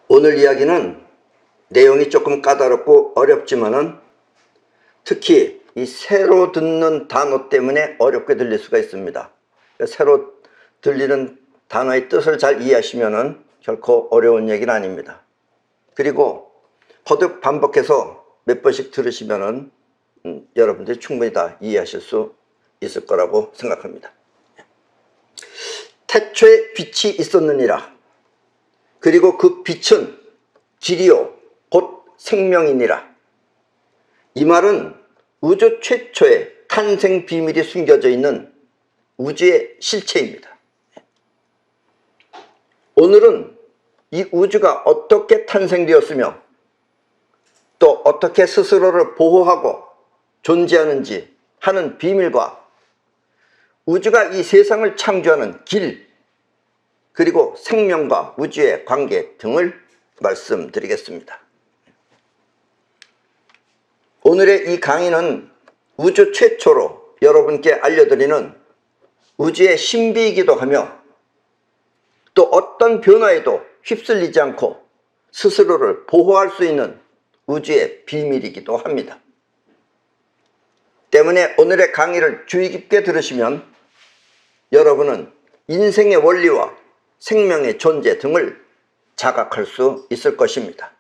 오늘 이야기는 내용이 조금 까다롭고 어렵지만은 특히 이 새로 듣는 단어 때문에 어렵게 들릴 수가 있습니다. 새로 들리는 단어의 뜻을 잘 이해하시면은 결코 어려운 얘기는 아닙니다. 그리고 거듭 반복해서 몇 번씩 들으시면은 여러분들이 충분히 다 이해하실 수 있을 거라고 생각합니다. 태초에 빛이 있었느니라. 그리고 그 빛은 길이요 곧 생명이니라. 이 말은 우주 최초의 탄생 비밀이 숨겨져 있는 우주의 실체입니다. 오늘은 이 우주가 어떻게 탄생되었으며 또 어떻게 스스로를 보호하고 존재하는지 하는 비밀과 우주가 이 세상을 창조하는 길, 그리고 생명과 우주의 관계 등을 말씀드리겠습니다. 오늘의 이 강의는 우주 최초로 여러분께 알려드리는 우주의 신비이기도 하며 또 어떤 변화에도 휩쓸리지 않고 스스로를 보호할 수 있는 우주의 비밀이기도 합니다. 때문에 오늘의 강의를 주의 깊게 들으시면 여러분은 인생의 원리와 생명의 존재 등을 자각할 수 있을 것입니다.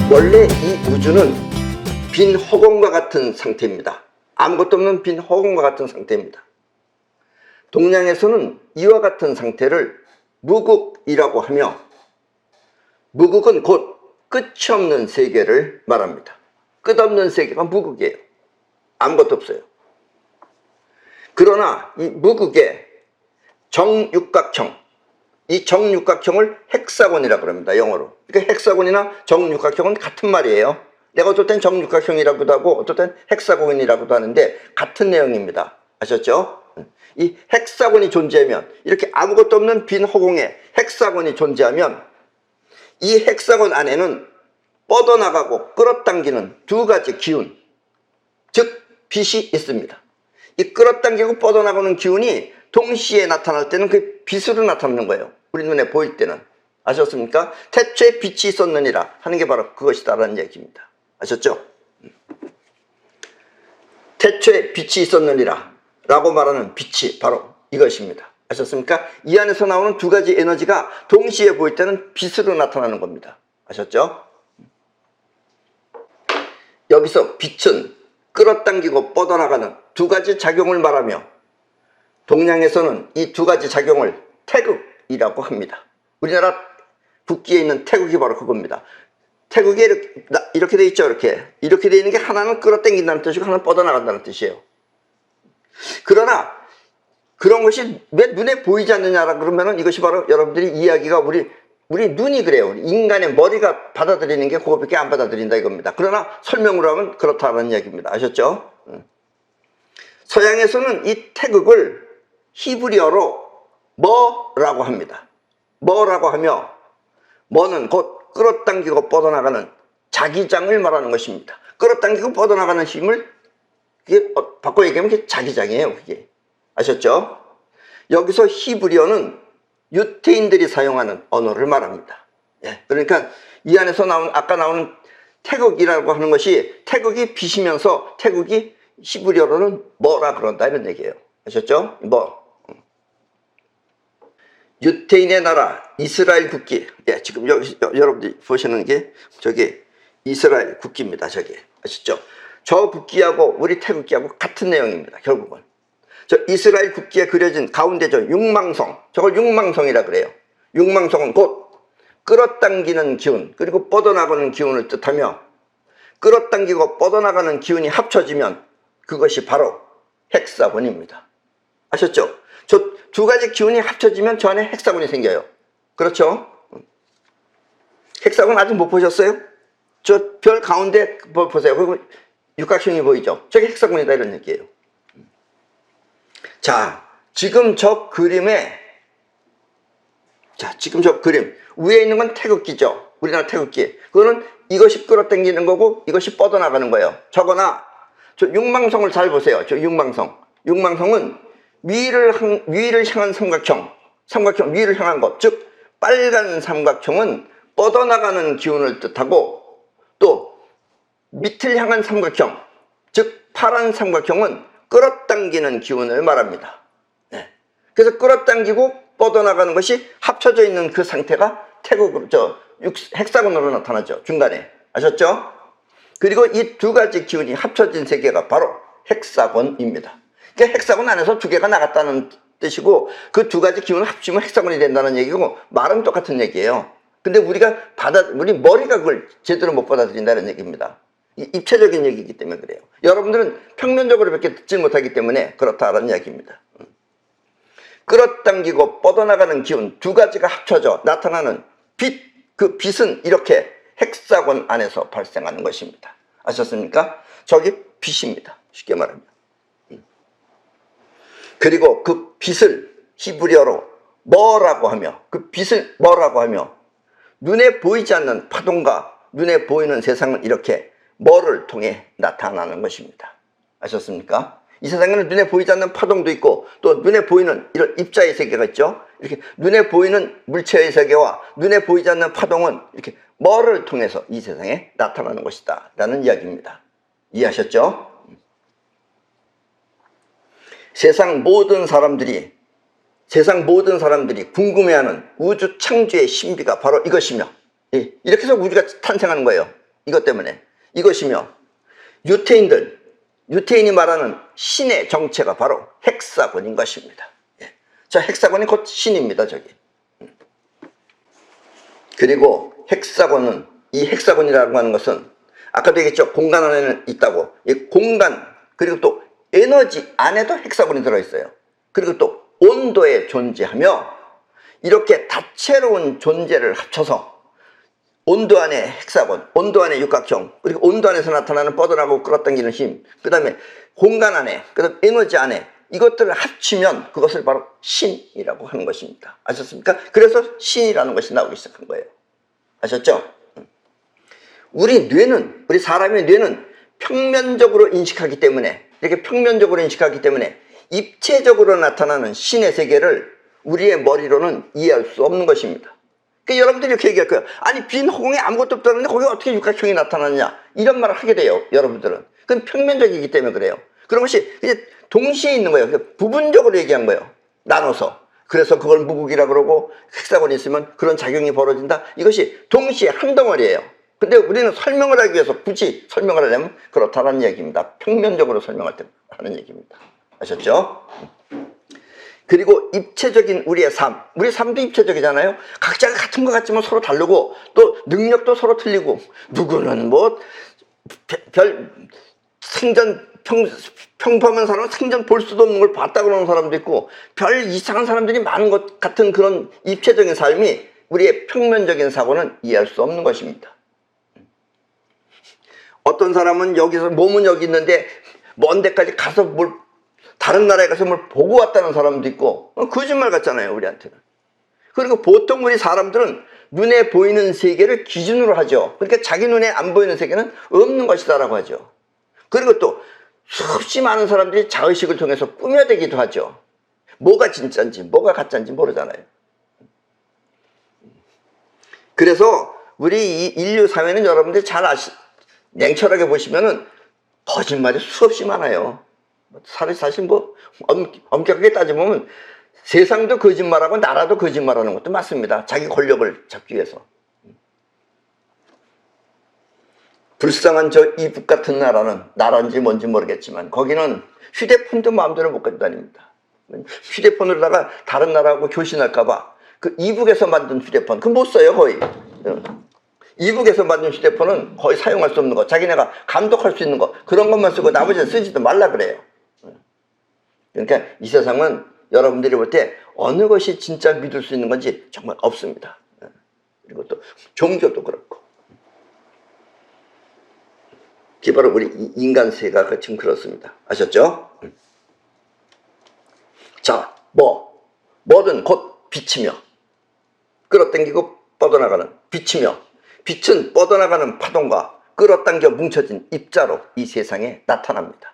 원래 이 우주는 빈 허공과 같은 상태입니다. 아무것도 없는 빈 허공과 같은 상태입니다. 동양에서는 이와 같은 상태를 무국이라고 하며, 무국은 곧 끝이 없는 세계를 말합니다. 끝없는 세계가 무국이에요. 아무것도 없어요. 그러나 이 무국의 정육각형, 이 정육각형을 헥사곤이라고 합니다. 영어로. 그러니까 헥사곤이나 정육각형은 같은 말이에요. 내가 어떨 땐 정육각형이라고도 하고 어떨 땐 헥사곤이라고도 하는데 같은 내용입니다. 아셨죠? 이 헥사곤이 존재하면, 이렇게 아무것도 없는 빈 허공에 헥사곤이 존재하면 이 헥사곤 안에는 뻗어나가고 끌어당기는 두 가지 기운, 즉 빛이 있습니다. 이 끌어당기고 뻗어나가는 기운이 동시에 나타날 때는 그 빛으로 나타나는 거예요. 우리 눈에 보일 때는. 아셨습니까? 태초에 빛이 있었느니라 하는 게 바로 그것이다라는 얘기입니다. 아셨죠? 태초에 빛이 있었느니라 라고 말하는 빛이 바로 이것입니다. 아셨습니까? 이 안에서 나오는 두 가지 에너지가 동시에 보일 때는 빛으로 나타나는 겁니다. 아셨죠? 여기서 빛은 끌어당기고 뻗어나가는 두 가지 작용을 말하며, 동양에서는 이 두 가지 작용을 태극이라고 합니다. 우리나라 북기에 있는 태극이 바로 그겁니다. 태극이 이렇게 돼 있죠. 이렇게 돼 있는 게 하나는 끌어당긴다는 뜻이고 하나는 뻗어나간다는 뜻이에요. 그러나 그런 것이 왜 눈에 보이지 않느냐라 그러면은 이것이 바로 여러분들이 이야기가 우리 눈이 그래요. 인간의 머리가 받아들이는 게 그거밖에 안 받아들인다 이겁니다. 그러나 설명으로 하면 그렇다는 이야기입니다. 아셨죠? 서양에서는 이 태극을 히브리어로 머라고 합니다. 머라고 하며, 머는 곧 끌어당기고 뻗어나가는 자기장을 말하는 것입니다. 끌어당기고 뻗어나가는 힘을, 그게 바꿔 얘기하면 그게 자기장이에요. 그게. 아셨죠? 여기서 히브리어는 유태인들이 사용하는 언어를 말합니다. 예, 그러니까 이 안에서 아까 나오는 태극이라고 하는 것이 태극이 빛이면서 태극이 히브리어로는 뭐라 그런다 이런 얘기예요. 아셨죠? 뭐. 유태인의 나라 이스라엘 국기. 예, 지금 여기 여러분들이 보시는 게 저기 이스라엘 국기입니다. 저기. 아시죠? 저 국기하고 우리 태극기하고 같은 내용입니다. 결국은. 저 이스라엘 국기에 그려진 가운데 저 육망성, 저걸 육망성이라 그래요. 육망성은 곧 끌어당기는 기운, 그리고 뻗어나가는 기운을 뜻하며, 끌어당기고 뻗어나가는 기운이 합쳐지면 그것이 바로 헥사곤입니다. 아셨죠? 저 두 가지 기운이 합쳐지면 저 안에 헥사곤이 생겨요. 그렇죠? 헥사곤 아직 못 보셨어요? 저 별 가운데 보세요. 그리고 육각형이 보이죠? 저게 헥사곤이다 이런 얘기예요. 자, 지금 저 그림에 지금 저 그림 위에 있는 건 태극기죠. 우리나라 태극기. 그거는 이것이 끌어당기는 거고 이것이 뻗어나가는 거예요. 저거나 저 육망성을 잘 보세요. 저 육망성. 육망성은 위를 향한 삼각형 위를 향한 것. 즉 빨간 삼각형은 뻗어나가는 기운을 뜻하고, 또 밑을 향한 삼각형, 즉 파란 삼각형은 끌어당기는 기운을 말합니다. 네. 그래서 끌어당기고 뻗어나가는 것이 합쳐져 있는 그 상태가 헥사곤으로 나타나죠. 중간에. 아셨죠? 그리고 이 두 가지 기운이 합쳐진 세계가 바로 헥사곤입니다. 그러니까 헥사곤 안에서 두 개가 나갔다는 뜻이고, 그 두 가지 기운을 합치면 헥사곤이 된다는 얘기고, 말은 똑같은 얘기예요. 근데 우리 머리가 그걸 제대로 못 받아들인다는 얘기입니다. 입체적인 얘기이기 때문에 그래요. 여러분들은 평면적으로 밖에 듣지 못하기 때문에 그렇다라는 이야기입니다. 끌어당기고 뻗어나가는 기운 두 가지가 합쳐져 나타나는 빛, 그 빛은 이렇게 헥사곤 안에서 발생하는 것입니다. 아셨습니까? 저기 빛입니다. 쉽게 말하면. 그리고 그 빛을 히브리어로 뭐라고 하며, 그 빛을 뭐라고 하며, 눈에 보이지 않는 파동과 눈에 보이는 세상은 이렇게 뭐를 통해 나타나는 것입니다. 아셨습니까? 이 세상에는 눈에 보이지 않는 파동도 있고, 또 눈에 보이는 이런 입자의 세계가 있죠. 이렇게 눈에 보이는 물체의 세계와 눈에 보이지 않는 파동은 이렇게 뭐를 통해서 이 세상에 나타나는 것이다 라는 이야기입니다. 이해하셨죠? 세상 모든 사람들이 궁금해하는 우주 창조의 신비가 바로 이것이며, 이렇게 해서 우주가 탄생하는 거예요. 이것 때문에. 이것이며, 유태인이 말하는 신의 정체가 바로 헥사곤인 것입니다. 자, 헥사곤이 곧 신입니다, 저기. 그리고 이 헥사곤이라고 하는 것은 아까도 얘기했죠. 공간 안에는 있다고. 이 공간, 그리고 또 에너지 안에도 헥사곤이 들어있어요. 그리고 또 온도에 존재하며, 이렇게 다채로운 존재를 합쳐서 온도 안에 헥사곤, 온도 안에 육각형, 그리고 온도 안에서 나타나는 뻗어나가고 끌어당기는 힘, 그 다음에 공간 안에, 그 다음에 에너지 안에, 이것들을 합치면 그것을 바로 신이라고 하는 것입니다. 아셨습니까? 그래서 신이라는 것이 나오기 시작한 거예요. 아셨죠? 우리 사람의 뇌는 평면적으로 인식하기 때문에, 이렇게 평면적으로 인식하기 때문에 입체적으로 나타나는 신의 세계를 우리의 머리로는 이해할 수 없는 것입니다. 그러니까 여러분들이 이렇게 얘기할 거예요. 아니, 빈 허공에 아무것도 없다는데 거기 어떻게 육각형이 나타나느냐, 이런 말을 하게 돼요. 여러분들은. 그건 평면적이기 때문에 그래요. 그런 것이 이제 동시에 있는 거예요. 그러니까 부분적으로 얘기한 거예요. 나눠서. 그래서 그걸 무극이라 그러고, 헥사곤이 있으면 그런 작용이 벌어진다. 이것이 동시에 한 덩어리예요. 근데 우리는 설명을 하기 위해서 굳이 설명을 하려면 그렇다는 얘기입니다. 평면적으로 설명할 때 하는 얘기입니다. 아셨죠? 그리고 입체적인 우리의 삶도 입체적이잖아요. 각자가 같은 것 같지만 서로 다르고, 또 능력도 서로 틀리고, 누구는 평범한 사람은 생전 볼 수도 없는 걸 봤다 그러는 사람도 있고, 별 이상한 사람들이 많은 것 같은 그런 입체적인 삶이 우리의 평면적인 사고는 이해할 수 없는 것입니다. 어떤 사람은 몸은 여기 있는데 먼 데까지 가서 다른 나라에 가서 뭘 보고 왔다는 사람도 있고, 거짓말 같잖아요, 우리한테는. 그리고 보통 우리 사람들은 눈에 보이는 세계를 기준으로 하죠. 그러니까 자기 눈에 안 보이는 세계는 없는 것이다라고 하죠. 그리고 또 수없이 많은 사람들이 자의식을 통해서 꾸며대기도 하죠. 뭐가 진짜인지 뭐가 가짜인지 모르잖아요. 그래서 우리 이 인류 사회는 여러분들이 냉철하게 보시면은 거짓말이 수없이 많아요. 사실 엄격하게 따져보면 세상도 거짓말하고 나라도 거짓말하는 것도 맞습니다. 자기 권력을 잡기 위해서. 불쌍한 저 이북 같은 나라인지 뭔지 모르겠지만, 거기는 휴대폰도 마음대로 못 가지고 다닙니다. 휴대폰으로다가 다른 나라하고 교신할까봐 그 이북에서 만든 휴대폰, 그거 못 써요, 거의. 이북에서 만든 휴대폰은 거의 사용할 수 없는 거, 자기네가 감독할 수 있는 거, 그런 것만 쓰고 나머지는 쓰지도 말라 그래요. 그러니까 이 세상은 여러분들이 볼 때 어느 것이 진짜 믿을 수 있는 건지 정말 없습니다. 그리고 또 종교도 그렇고. 이게 바로 우리 인간세가 지금 그렇습니다. 아셨죠? 자, 뭐든 곧 빛이며 끌어당기고 뻗어나가는 빛이며 빛은 뻗어나가는 파동과 끌어당겨 뭉쳐진 입자로 이 세상에 나타납니다.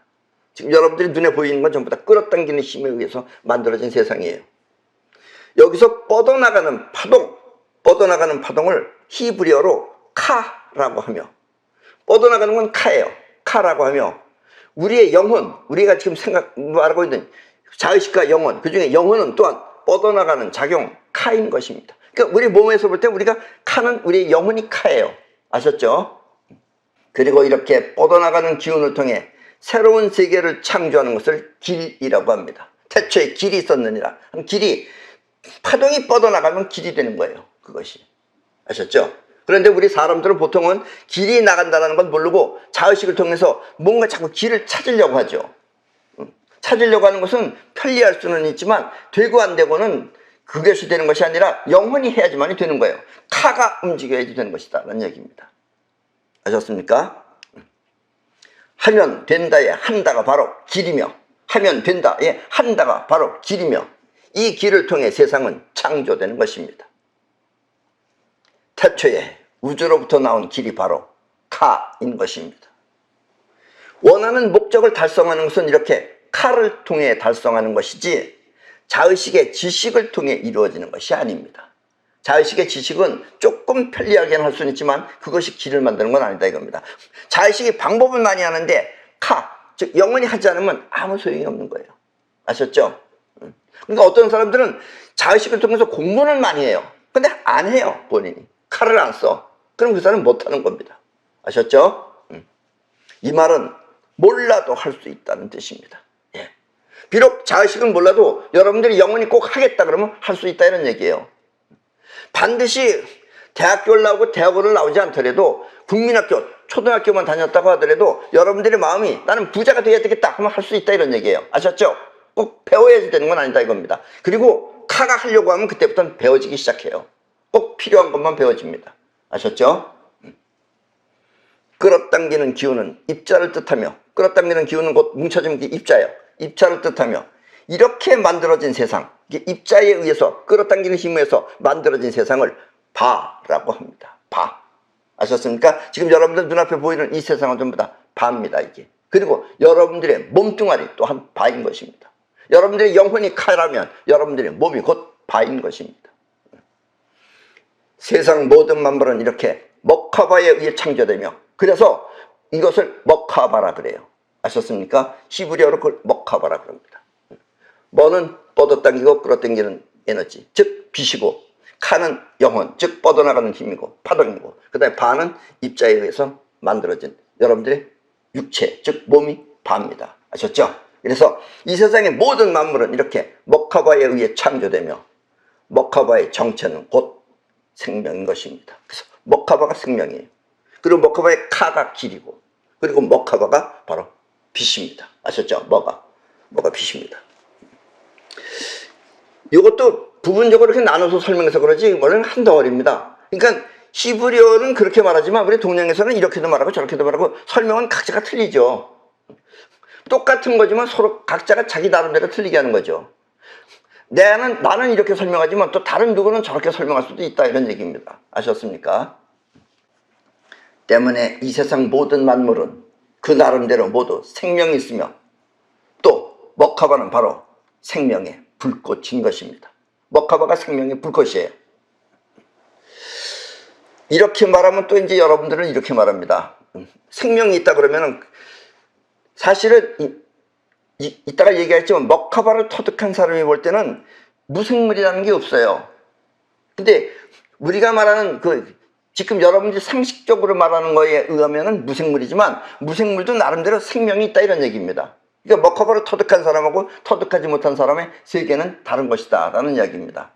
지금 여러분들이 눈에 보이는 건 전부 다 끌어당기는 힘에 의해서 만들어진 세상이에요. 여기서 뻗어나가는 파동을 히브리어로 카라고 하며, 뻗어나가는 건 카예요. 카라고 하며, 우리의 영혼, 우리가 지금 말하고 있는 자의식과 영혼, 그 중에 영혼은 또한 뻗어나가는 작용 카인 것입니다. 그러니까 우리 몸에서 볼 때 우리가 카는 우리의 영혼이 카예요. 아셨죠? 그리고 이렇게 뻗어나가는 기운을 통해 새로운 세계를 창조하는 것을 길이라고 합니다. 태초에 길이 있었느니라. 길이, 파동이 뻗어나가면 길이 되는 거예요. 그것이. 아셨죠? 그런데 우리 사람들은 보통은 길이 나간다는 건 모르고 자의식을 통해서 뭔가 자꾸 길을 찾으려고 하죠. 찾으려고 하는 것은 편리할 수는 있지만 되고 안 되고는 그것이 되는 것이 아니라 영혼이 해야지만이 되는 거예요. 카가 움직여야지 되는 것이다 라는 얘기입니다. 아셨습니까? 하면 된다의 한다가 바로 길이며, 하면 된다의 한다가 바로 길이며, 이 길을 통해 세상은 창조되는 것입니다. 태초에 우주로부터 나온 길이 바로 카인 것입니다. 원하는 목적을 달성하는 것은 이렇게 카를 통해 달성하는 것이지 자의식의 지식을 통해 이루어지는 것이 아닙니다. 자의식의 지식은 조금 편리하게는 할 수는 있지만 그것이 길을 만드는 건 아니다 이겁니다. 자의식이 방법은 많이 하는데 즉 영원히 하지 않으면 아무 소용이 없는 거예요. 아셨죠? 그러니까 어떤 사람들은 자의식을 통해서 공부는 많이 해요. 근데 안 해요. 본인이. 칼을 안 써. 그럼 그 사람은 못하는 겁니다. 아셨죠? 이 말은 몰라도 할 수 있다는 뜻입니다. 예. 비록 자의식은 몰라도 여러분들이 영원히 꼭 하겠다 그러면 할 수 있다 이런 얘기예요. 반드시 대학교를 나오고 대학원을 나오지 않더라도 국민학교, 초등학교만 다녔다고 하더라도 여러분들의 마음이 나는 부자가 돼야 되겠다 하면 할 수 있다 이런 얘기예요. 아셨죠? 꼭 배워야지 되는 건 아니다 이겁니다. 그리고 카가 하려고 하면 그때부터는 배워지기 시작해요. 꼭 필요한 것만 배워집니다. 아셨죠? 끌어당기는 기운은 입자를 뜻하며, 끌어당기는 기운은 곧 뭉쳐지는 게 입자예요. 입자를 뜻하며, 이렇게 만들어진 세상, 입자에 의해서 끌어당기는 힘에 의해서 만들어진 세상을 바라고 합니다. 바. 아셨습니까? 지금 여러분들 눈앞에 보이는 이 세상은 전부 다 바입니다. 이게. 그리고 여러분들의 몸뚱아리 또한 바인 것입니다. 여러분들의 영혼이 카라면 여러분들의 몸이 곧 바인 것입니다. 세상 모든 만물은 이렇게 머카바에 의해 창조되며, 그래서 이것을 머카바라 그래요. 아셨습니까? 히브리어로 그걸 머카바라 그럽니다. 머는 뻗어당기고 끌어당기는 에너지, 즉 빛이고, 카는 영혼, 즉 뻗어나가는 힘이고 파동이고, 그 다음에 바는 입자에 의해서 만들어진 여러분들의 육체, 즉 몸이 바입니다. 아셨죠? 그래서 이 세상의 모든 만물은 이렇게 머카바에 의해 창조되며, 머카바의 정체는 곧 생명인 것입니다. 그래서 머카바가 생명이에요. 그리고 머카바의 카가 길이고, 그리고 머카바가 바로 빛입니다. 아셨죠? 뭐가 빛입니다. 이것도 부분적으로 이렇게 나눠서 설명해서 그러지 원래는 한 덩어리입니다. 그러니까 히브리어는 그렇게 말하지만 우리 동양에서는 이렇게도 말하고 저렇게도 말하고 설명은 각자가 틀리죠. 똑같은 거지만 서로 각자가 자기 나름대로 틀리게 하는 거죠. 나는 이렇게 설명하지만 또 다른 누구는 저렇게 설명할 수도 있다 이런 얘기입니다. 아셨습니까? 때문에 이 세상 모든 만물은 그 나름대로 모두 생명이 있으며, 또 머카바는 바로 생명의 불꽃인 것입니다. 머카바가 생명의 불꽃이에요. 이렇게 말하면 또 이제 여러분들은 이렇게 말합니다. 생명이 있다 그러면은 사실은 이따가 얘기했지만 머카바를 터득한 사람이 볼 때는 무생물이라는 게 없어요. 근데 우리가 말하는 지금 여러분들이 상식적으로 말하는 거에 의하면은 무생물이지만 무생물도 나름대로 생명이 있다 이런 얘기입니다. 그러니까 머카바를 터득한 사람하고 터득하지 못한 사람의 세계는 다른 것이다 라는 이야기입니다.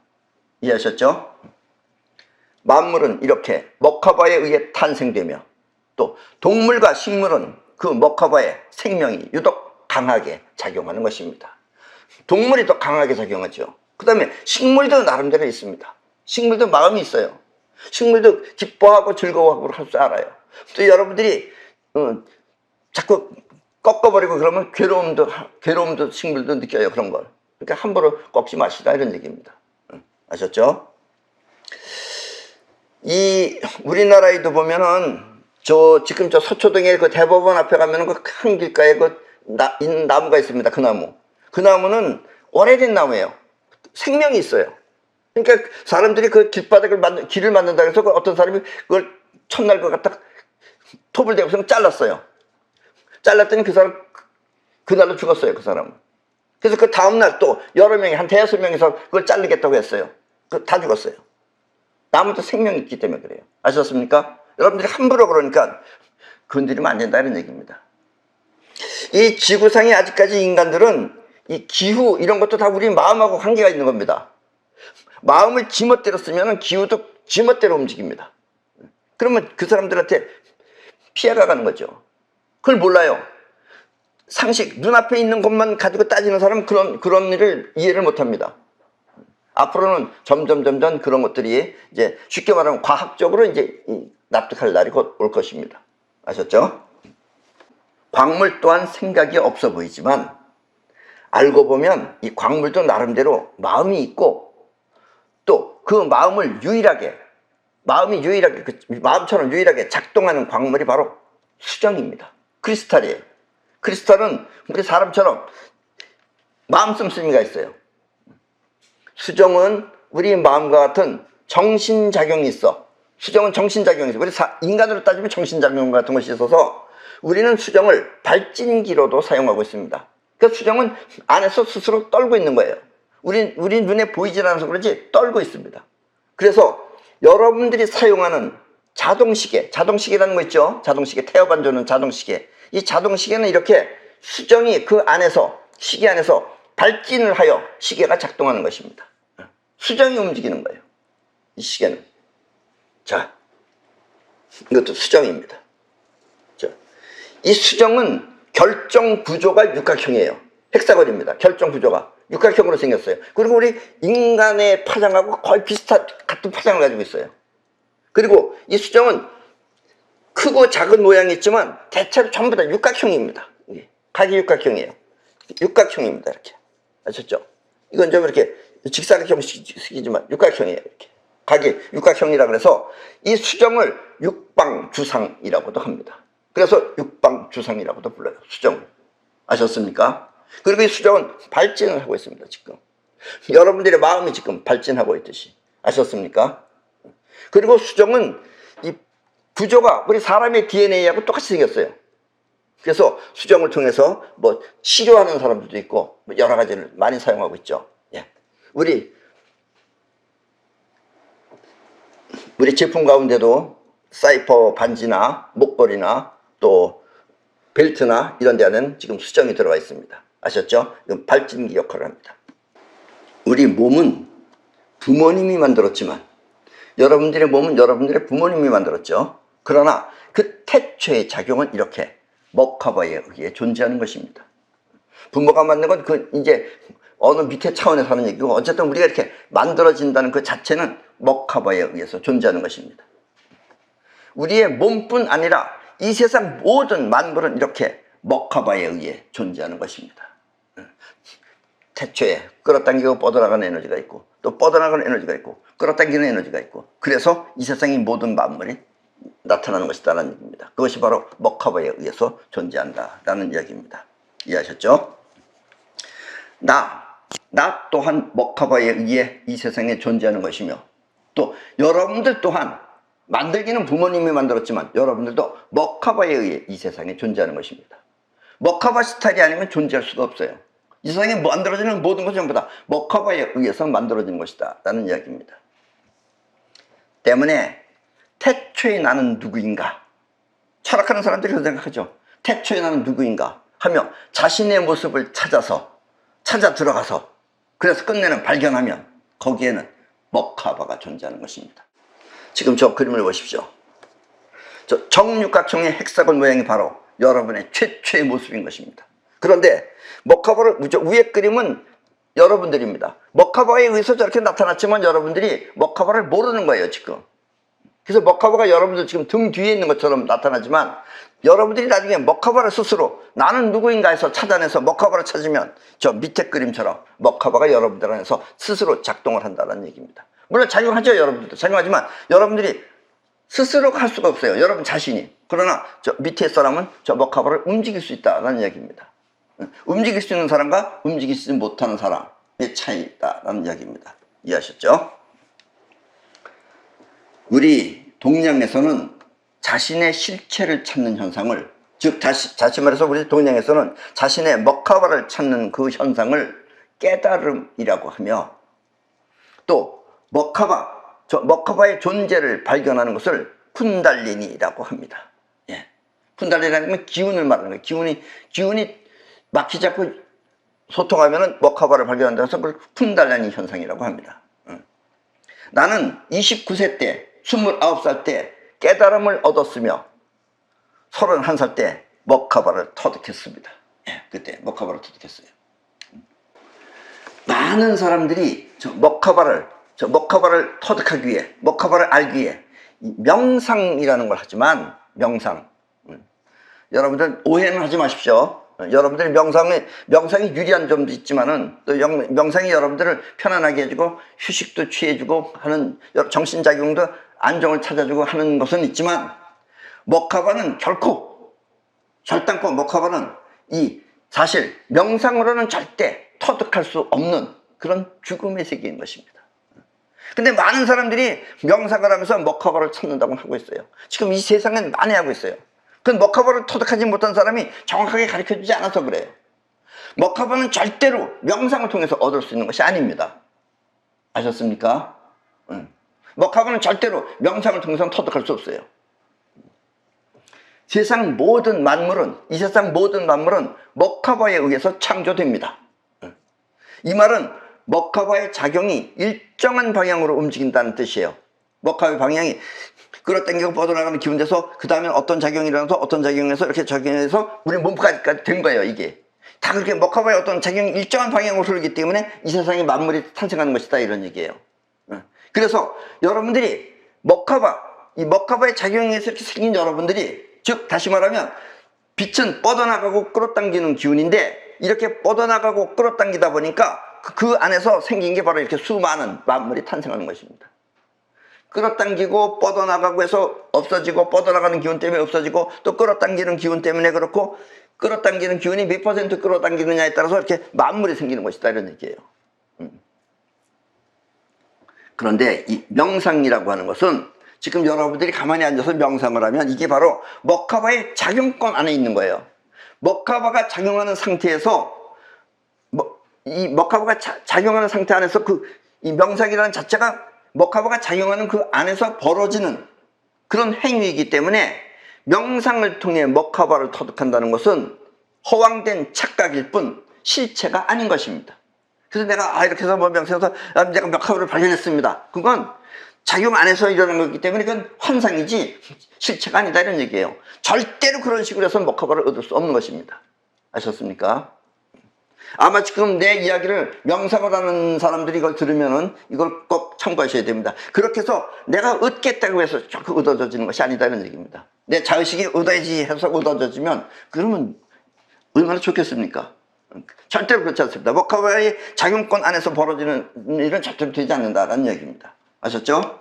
이해하셨죠? 만물은 이렇게 머카바에 의해 탄생되며, 또 동물과 식물은 그 머카바의 생명이 유독 강하게 작용하는 것입니다. 동물이 더 강하게 작용하죠. 그 다음에 식물도 나름대로 있습니다. 식물도 마음이 있어요. 식물도 기뻐하고 즐거워하고 할 줄 알아요. 또 여러분들이 자꾸 꺾어버리고 그러면 괴로움도 식물도 느껴요. 그런 걸. 그러니까 함부로 꺾지 마시다 이런 얘기입니다. 아셨죠? 이 우리나라에도 보면은 지금 저 서초동에 그 대법원 앞에 가면은 그 큰 길가에 나무가 있습니다. 그 나무. 그 나무는 오래된 나무예요. 생명이 있어요. 그러니까 사람들이 그 길을 만든다 해서 어떤 사람이 그걸 첫날 그 갖다 톱을 대고서 잘랐어요. 잘랐더니 그 사람 그날로 죽었어요. 그 사람은. 그래서 그 다음날 또 여러 명이 한 대여섯 명이서 그걸 자르겠다고 했어요. 다 죽었어요. 나무도 생명이 있기 때문에 그래요. 아셨습니까? 여러분들이 함부로 그러니까 건드리면 안 된다 이런 얘기입니다. 이 지구상에 아직까지 인간들은 이 기후 이런 것도 다 우리 마음하고 관계가 있는 겁니다. 마음을 지멋대로 쓰면 기후도 지멋대로 움직입니다. 그러면 그 사람들한테 피해가 가는 거죠. 그걸 몰라요. 상식, 눈앞에 있는 것만 가지고 따지는 사람은 그런 일을 이해를 못 합니다. 앞으로는 점점 그런 것들이 이제 쉽게 말하면 과학적으로 이제 납득할 날이 곧 올 것입니다. 아셨죠? 광물 또한 생각이 없어 보이지만 알고 보면 이 광물도 나름대로 마음이 있고 또 그 마음이 유일하게 마음처럼 유일하게 작동하는 광물이 바로 수정입니다. 크리스탈이에요. 크리스탈은 우리 사람처럼 마음 씀씀이가 있어요. 수정은 우리 마음과 같은 정신작용이 있어. 수정은 정신작용이 있어. 우리 인간으로 따지면 정신작용 같은 것이 있어서 우리는 수정을 발진기로도 사용하고 있습니다. 그 수정은 안에서 스스로 떨고 있는 거예요. 우리 눈에 보이질 않아서 그런지 떨고 있습니다. 그래서 여러분들이 사용하는 자동시계라는 거 있죠? 자동시계, 태엽 안 좋는 자동시계. 이 자동시계는 이렇게 수정이 그 안에서, 시계 안에서 발진을 하여 시계가 작동하는 것입니다. 수정이 움직이는 거예요. 이 시계는. 자, 이것도 수정입니다. 자, 이 수정은 결정 구조가 육각형이에요. 헥사곤입니다. 결정 구조가 육각형으로 생겼어요. 그리고 우리 인간의 파장하고 거의 같은 파장을 가지고 있어요. 그리고 이 수정은 크고 작은 모양이 있지만 대체로 전부 다 육각형입니다. 각이 육각형이에요. 육각형입니다. 이렇게. 아셨죠? 이건 좀 이렇게 직사각형식이지만 육각형이에요. 이렇게. 각이 육각형이라 그래서 이 수정을 육방주상이라고도 합니다. 그래서 육방주상이라고도 불러요. 수정. 아셨습니까? 그리고 이 수정은 발진을 하고 있습니다. 지금 여러분들의 마음이 지금 발진하고 있듯이. 아셨습니까? 그리고 수정은 이 구조가 우리 사람의 DNA하고 똑같이 생겼어요. 그래서 수정을 통해서 뭐 치료하는 사람들도 있고 여러 가지를 많이 사용하고 있죠. 예. 우리 제품 가운데도 사이퍼 반지나 목걸이나 또 벨트나 이런 데는 지금 수정이 들어가 있습니다. 아셨죠? 이건 발진기 역할을 합니다. 우리 몸은 부모님이 만들었지만 여러분들의 몸은 여러분들의 부모님이 만들었죠. 그러나 그 태초의 작용은 이렇게 먹커버에 의해 존재하는 것입니다. 부모가 만든 건 이제 어느 밑에 차원에서 하는 얘기고 어쨌든 우리가 이렇게 만들어진다는 그 자체는 먹커버에 의해서 존재하는 것입니다. 우리의 몸뿐 아니라 이 세상 모든 만물은 이렇게 먹커버에 의해 존재하는 것입니다. 태초에 끌어당기고 뻗어나가는 에너지가 있고 또 뻗어나가는 에너지가 있고 끌어당기는 에너지가 있고 그래서 이 세상의 모든 만물이 나타나는 것이다라는 얘기입니다. 그것이 바로 먹커버에 의해서 존재한다라는 이야기입니다. 이해하셨죠? 나 또한 먹커버에 의해 이 세상에 존재하는 것이며 또 여러분들 또한 만들기는 부모님이 만들었지만 여러분들도 먹커버에 의해 이 세상에 존재하는 것입니다. 먹커버 스타일이 아니면 존재할 수가 없어요. 이 세상에 만들어지는 모든 것은 전부 다 먹커버에 의해서 만들어진 것이다 라는 이야기입니다. 때문에 태초에 나는 누구인가? 철학하는 사람들이 그렇게 생각하죠. 태초에 나는 누구인가 하며 자신의 모습을 찾아 들어가서 그래서 끝내는 발견하면 거기에는 먹커버가 존재하는 것입니다. 지금 저 그림을 보십시오. 저 정육각형의 헥사곤 모양이 바로 여러분의 최초의 모습인 것입니다. 그런데 먹커버를 위에 그림은 여러분들입니다. 먹커버에 의해서 저렇게 나타났지만 여러분들이 먹커버를 모르는 거예요. 지금 그래서 먹카바가 여러분들 지금 등 뒤에 있는 것처럼 나타나지만 여러분들이 나중에 먹카바를 스스로 나는 누구인가 해서 찾아내서 먹카바를 찾으면 저 밑에 그림처럼 먹카바가 여러분들 안에서 스스로 작동을 한다는 얘기입니다. 물론 작용하죠. 여러분들도 작용하지만 여러분들이 스스로 할 수가 없어요. 여러분 자신이. 그러나 저 밑에 사람은 저 먹카바를 움직일 수 있다는 얘기입니다. 움직일 수 있는 사람과 움직이지 못하는 사람의 차이다라는 이야기입니다. 이해하셨죠? 우리 동양에서는 자신의 실체를 찾는 현상을, 즉 다시 말해서 우리 동양에서는 자신의 먹카바를 찾는 그 현상을 깨달음이라고 하며, 또 먹카바의 존재를 발견하는 것을 쿤달리니라고 합니다. 예. 쿤달리니라는 건 기운을 말하는 거예요. 기운이 막히지 않고 소통하면은 먹카바를 발견한다고 해서 그걸 쿤달리니 현상이라고 합니다. 나는 29세 때, 29살 때 깨달음을 얻었으며 31살 때 먹카바를 터득했습니다. 예, 그때 먹카바를 터득했어요. 많은 사람들이 저 먹카바를 터득하기 위해, 먹카바를 알기 위해 명상이라는 걸 하지만, 명상, 여러분들 오해는 하지 마십시오. 여러분들이 명상이 유리한 점도 있지만은 또 명상이 여러분들을 편안하게 해주고 휴식도 취해주고 하는, 정신작용도 안정을 찾아주고 하는 것은 있지만, 먹카바는 결단코 먹카바는 사실 명상으로는 절대 터득할 수 없는 그런 죽음의 세계인 것입니다. 근데 많은 사람들이 명상을 하면서 먹카바를 찾는다고 하고 있어요. 지금 이 세상엔 많이 하고 있어요. 그 먹카바를 터득하지 못한 사람이 정확하게 가르쳐주지 않아서 그래요. 먹카바는 절대로 명상을 통해서 얻을 수 있는 것이 아닙니다. 아셨습니까? 먹카바는 절대로 명상을 통해서 터득할 수 없어요. 이 세상 모든 만물은 먹카바에 의해서 창조됩니다. 이 말은 먹카바의 작용이 일정한 방향으로 움직인다는 뜻이에요. 먹카바의 방향이 끌어당기고 뻗어나가는 기운돼서 그 다음에 어떤 작용이 일어나서 어떤 작용에서 이렇게 작용해서 우리 몸까지 된 거예요. 이게 다 그렇게 먹카바의 어떤 작용이 일정한 방향으로 흐르기 때문에 이 세상에 만물이 탄생하는 것이다, 이런 얘기예요. 그래서 여러분들이 이 먹카바의 작용에 의해서 이렇게 생긴 여러분들이, 즉 다시 말하면 빛은 뻗어나가고 끌어당기는 기운인데, 이렇게 뻗어나가고 끌어당기다 보니까 그 안에서 생긴 게 바로 이렇게 수많은 만물이 탄생하는 것입니다. 끌어당기고 뻗어나가고 해서 없어지고, 뻗어나가는 기운 때문에 없어지고, 또 끌어당기는 기운 때문에 그렇고, 끌어당기는 기운이 몇 % 끌어당기느냐에 따라서 이렇게 만물이 생기는 것이다, 이런 얘기예요. 그런데 이 명상이라고 하는 것은, 지금 여러분들이 가만히 앉아서 명상을 하면 이게 바로 먹카바의 작용권 안에 있는 거예요. 먹카바가 작용하는 상태에서, 이 먹카바가 작용하는 상태 안에서 이 명상이라는 자체가 먹카바가 작용하는 그 안에서 벌어지는 그런 행위이기 때문에, 명상을 통해 먹카바를 터득한다는 것은 허황된 착각일 뿐 실체가 아닌 것입니다. 그래서 내가 이렇게 해서 명상해서 내가 먹카바를 발견했습니다. 그건 작용 안에서 일어난 거기 때문에 그건 환상이지 실체가 아니다, 이런 얘기예요. 절대로 그런 식으로 해서 먹카바를 얻을 수 없는 것입니다. 아셨습니까? 아마 지금 내 이야기를 명상을 하는 사람들이 이걸 들으면은 이걸 꼭 참고하셔야 됩니다. 그렇게 해서 내가 얻겠다고 해서 자꾸 얻어져지는 것이 아니다, 이런 얘기입니다. 내 자의식이 얻어야지 해서 얻어져지면 그러면 얼마나 좋겠습니까? 절대로 그렇지 않습니다. 먹카바의 작용권 안에서 벌어지는 일은 절대로 되지 않는다라는 얘기입니다. 아셨죠?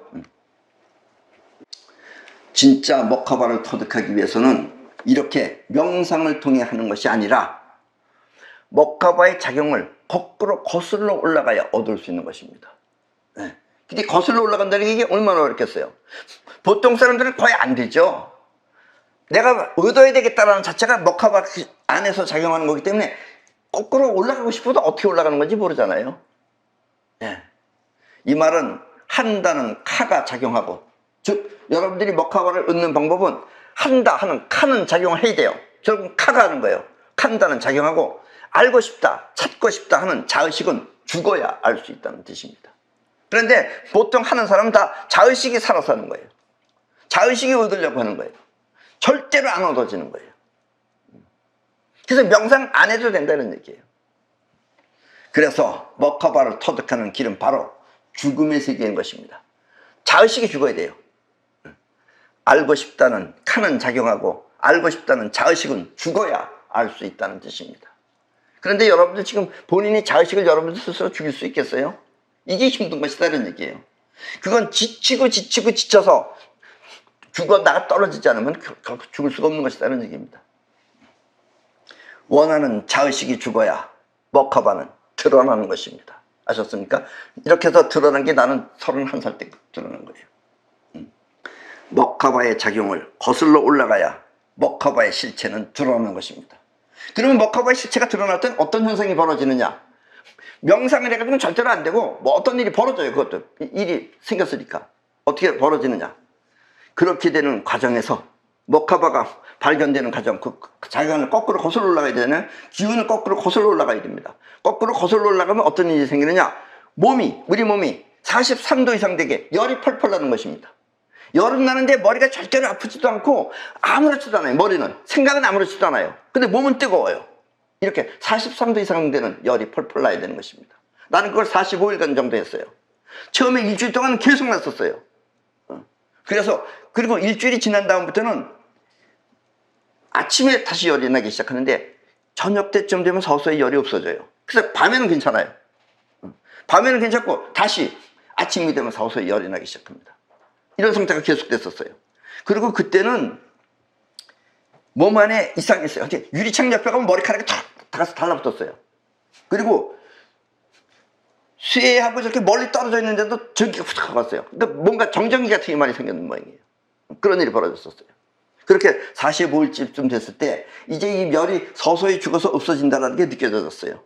진짜 먹카바를 터득하기 위해서는 이렇게 명상을 통해 하는 것이 아니라 먹카바의 작용을 거꾸로 거슬러 올라가야 얻을 수 있는 것입니다. 근데 거슬러 올라간다는 게 얼마나 어렵겠어요? 보통 사람들은 거의 안 되죠. 내가 얻어야 되겠다는 자체가 먹카바 안에서 작용하는 거기 때문에 거꾸로 올라가고 싶어도 어떻게 올라가는 건지 모르잖아요. 이 말은 한다는 카가 작용하고, 즉 여러분들이 먹카바를 얻는 방법은 한다 하는 카는 작용을 해야 돼요. 결국 카가 하는 거예요. 칸다는 작용하고, 알고 싶다, 찾고 싶다 하는 자의식은 죽어야 알 수 있다는 뜻입니다. 그런데 보통 하는 사람은 다 자의식이 살아서 하는 거예요. 자의식이 얻으려고 하는 거예요. 절대로 안 얻어지는 거예요. 그래서 명상 안 해도 된다는 얘기예요. 그래서 먹카바를 터득하는 길은 바로 죽음의 세계인 것입니다. 자의식이 죽어야 돼요. 알고 싶다는 칸은 작용하고 알고 싶다는 자의식은 죽어야 알 수 있다는 뜻입니다. 그런데 여러분들 지금 본인이 자의식을 여러분들 스스로 죽일 수 있겠어요? 이게 힘든 것이다는 얘기예요. 그건 지쳐서 죽어 나가 떨어지지 않으면 죽을 수가 없는 것이다는 얘기입니다. 원하는 자의식이 죽어야 먹커바는 드러나는 것입니다. 아셨습니까? 이렇게 해서 드러난 게 나는 31살 때 드러난 거예요. 먹커바의 작용을 거슬러 올라가야 먹커바의 실체는 드러나는 것입니다. 그러면 먹커바의 실체가 드러날 땐 어떤 현상이 벌어지느냐? 명상을 해가지고는 절대로 안 되고 뭐 어떤 일이 벌어져요. 그것도 일이 생겼으니까 어떻게 벌어지느냐? 그렇게 되는 과정에서 먹커바가 발견되는 과정, 그 자기가 거꾸로 거슬러 올라가야 되잖아요. 기운을 거꾸로 거슬러 올라가야 됩니다. 거꾸로 거슬러 올라가면 어떤 일이 생기느냐? 우리 몸이 43도 이상 되게 열이 펄펄 나는 것입니다. 열은 나는데 머리가 절대로 아프지도 않고 아무렇지도 않아요. 머리는 생각은 아무렇지도 않아요. 근데 몸은 뜨거워요. 이렇게 43도 이상 되는 열이 펄펄 나야 되는 것입니다. 나는 그걸 45일간 정도 했어요. 처음에 일주일 동안은 계속 났었어요. 그리고 일주일이 지난 다음부터는 아침에 다시 열이 나기 시작하는데 저녁 때쯤 되면 서서히 열이 없어져요. 그래서 밤에는 괜찮아요. 밤에는 괜찮고 다시 아침이 되면 서서히 열이 나기 시작합니다. 이런 상태가 계속됐었어요. 그리고 그때는 몸 안에 이상했어요. 유리창 옆에 가면 머리카락이 다 가서 달라붙었어요. 그리고 쇠하고 저렇게 멀리 떨어져 있는데도 전기가 훅 갔어요. 그러니까 뭔가 정전기 같은 게 많이 생겼는 모양이에요. 그런 일이 벌어졌었어요. 그렇게 45일쯤 됐을 때 이제 이 열이 서서히 죽어서 없어진다는 게 느껴졌어요.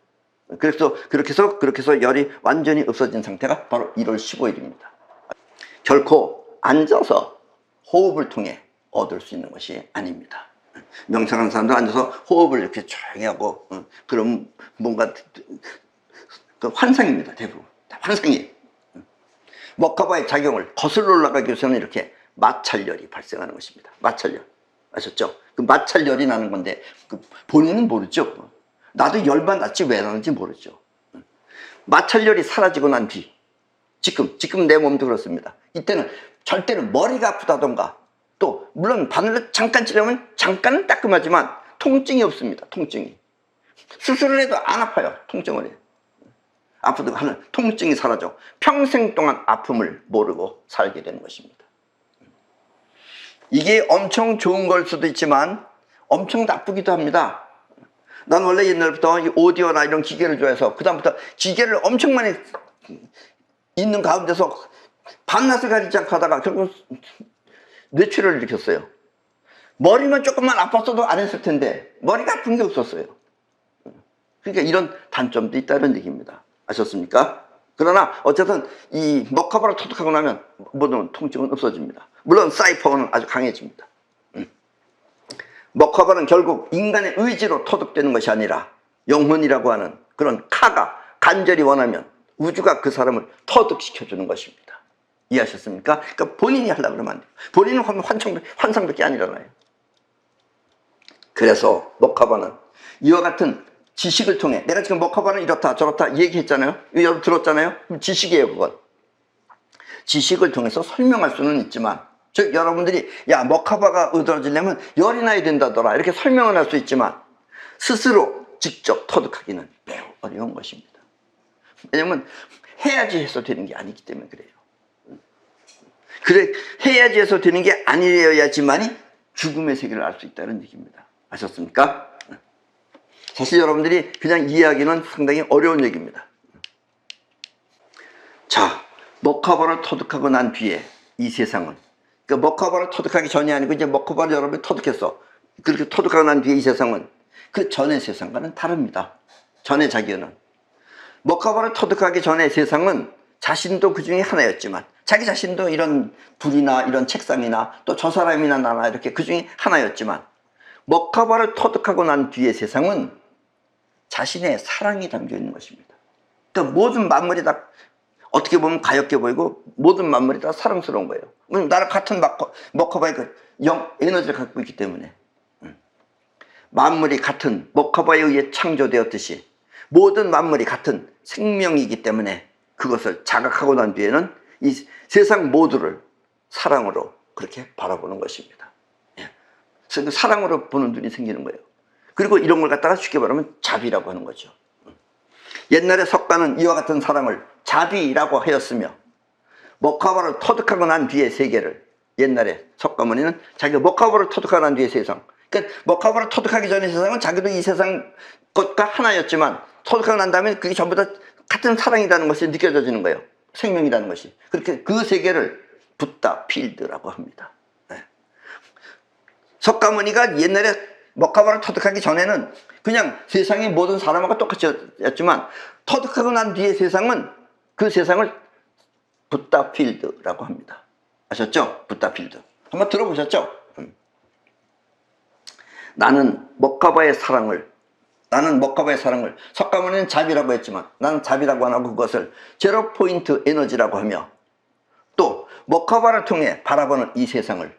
그래서 그렇게 해서 열이 완전히 없어진 상태가 바로 1월 15일입니다. 결코 앉아서 호흡을 통해 얻을 수 있는 것이 아닙니다. 명상하는 사람도 앉아서 호흡을 이렇게 조용히 하고 그럼 뭔가 그 환상입니다. 대부분 다 환상이에요. 먹커바의 작용을 거슬러 올라가기 위해서는 이렇게 마찰열이 발생하는 것입니다. 마찰열 아셨죠? 그 마찰열이 나는 건데 본인은 모르죠. 나도 열만 났지 왜 나는지 모르죠. 마찰열이 사라지고 난 뒤 지금 내 몸도 그렇습니다. 이때는 절대로 머리가 아프다던가 또 물론 바늘로 잠깐 찌르면 잠깐은 따끔하지만 통증이 없습니다. 통증이 수술을 해도 안 아파요. 통증을 해요. 아프다고 하는 통증이 사라져 평생 동안 아픔을 모르고 살게 되는 것입니다. 이게 엄청 좋은 걸 수도 있지만 엄청 나쁘기도 합니다. 난 원래 옛날부터 이 오디오나 이런 기계를 좋아해서 그 다음부터 기계를 엄청 많이 있는 가운데서 밤낮을 가리지 않고 하다가 결국 뇌출혈을 일으켰어요. 머리만 조금만 아팠어도 안 했을 텐데 머리가 아픈 게 없었어요. 그러니까 이런 단점도 있다는 얘기입니다. 아셨습니까? 그러나 어쨌든 이 먹커바를 터득하고 나면 모든 통증은 없어집니다. 물론 사이퍼는 아주 강해집니다. 먹커바는 결국 인간의 의지로 터득되는 것이 아니라 영혼이라고 하는 그런 카가 간절히 원하면 우주가 그 사람을 터득시켜주는 것입니다. 이해하셨습니까? 그러니까 본인이 하려고 그러면 안 돼요. 본인은 하면 환상밖에 안 일어나요. 그래서 먹커바는 이와 같은 지식을 통해 내가 지금 먹커바는 이렇다 저렇다 얘기했잖아요. 여러분 들었잖아요. 지식이에요. 그건 지식을 통해서 설명할 수는 있지만 즉 여러분들이 야 먹커바가 의도해지려면 열이 나야 된다더라 이렇게 설명을 할 수 있지만 스스로 직접 터득하기는 매우 어려운 것입니다. 왜냐면 해야지 해서 되는 게 아니기 때문에 그래요. 그래 해야지 해서 되는 게 아니어야지만이 죽음의 세계를 알 수 있다는 얘기입니다. 아셨습니까? 사실 여러분들이 그냥 이해하기는 상당히 어려운 얘기입니다. 자, 먹커바를 터득하고 난 뒤에 이 세상은 그러니까 먹커바를 터득하기 전이 아니고 이제 먹커바를 여러분이 터득했어. 그렇게 터득하고 난 뒤에 이 세상은 그 전의 세상과는 다릅니다. 전의 자기는 먹커바를 터득하기 전의 세상은 자신도 그 중에 하나였지만 자기 자신도 이런 불이나 이런 책상이나 또 저 사람이나 나나 이렇게 그 중에 하나였지만 먹커바를 터득하고 난 뒤의 세상은 자신의 사랑이 담겨 있는 것입니다. 그러니까 모든 만물이 다 어떻게 보면 가엽게 보이고 모든 만물이 다 사랑스러운 거예요. 나랑 같은 먹커바의 그 에너지를 갖고 있기 때문에 만물이 같은 먹커바에 의해 창조되었듯이 모든 만물이 같은 생명이기 때문에 그것을 자각하고 난 뒤에는 이 세상 모두를 사랑으로 그렇게 바라보는 것입니다. 예. 그래서 사랑으로 보는 눈이 생기는 거예요. 그리고 이런 걸 갖다가 쉽게 말하면 자비라고 하는 거죠. 옛날에 석가는 이와 같은 사랑을 자비라고 하였으며 먹가바를 터득하고 난 뒤의 세계를, 옛날에 석가모니는 자기가 먹가바를 터득하고 난 뒤의 세상, 그러니까 먹가바를 터득하기 전의 세상은 자기도 이 세상 것과 하나였지만 터득하고 난 다음에 그게 전부 다 같은 사랑이라는 것이 느껴져지는 거예요. 생명이라는 것이. 그렇게 그 세계를 붓다 필드라고 합니다. 네. 석가모니가 옛날에 먹가바를 터득하기 전에는 그냥 세상의 모든 사람하고 똑같았지만 터득하고 난 뒤의 세상은 그 세상을 붓다 필드라고 합니다. 아셨죠? 붓다 필드. 한번 들어보셨죠? 나는 먹가바의 사랑을 석가모니는 자비라고 했지만 나는 자비라고 안 하고 그것을 제로 포인트 에너지라고 하며 또 먹가바를 통해 바라보는 이 세상을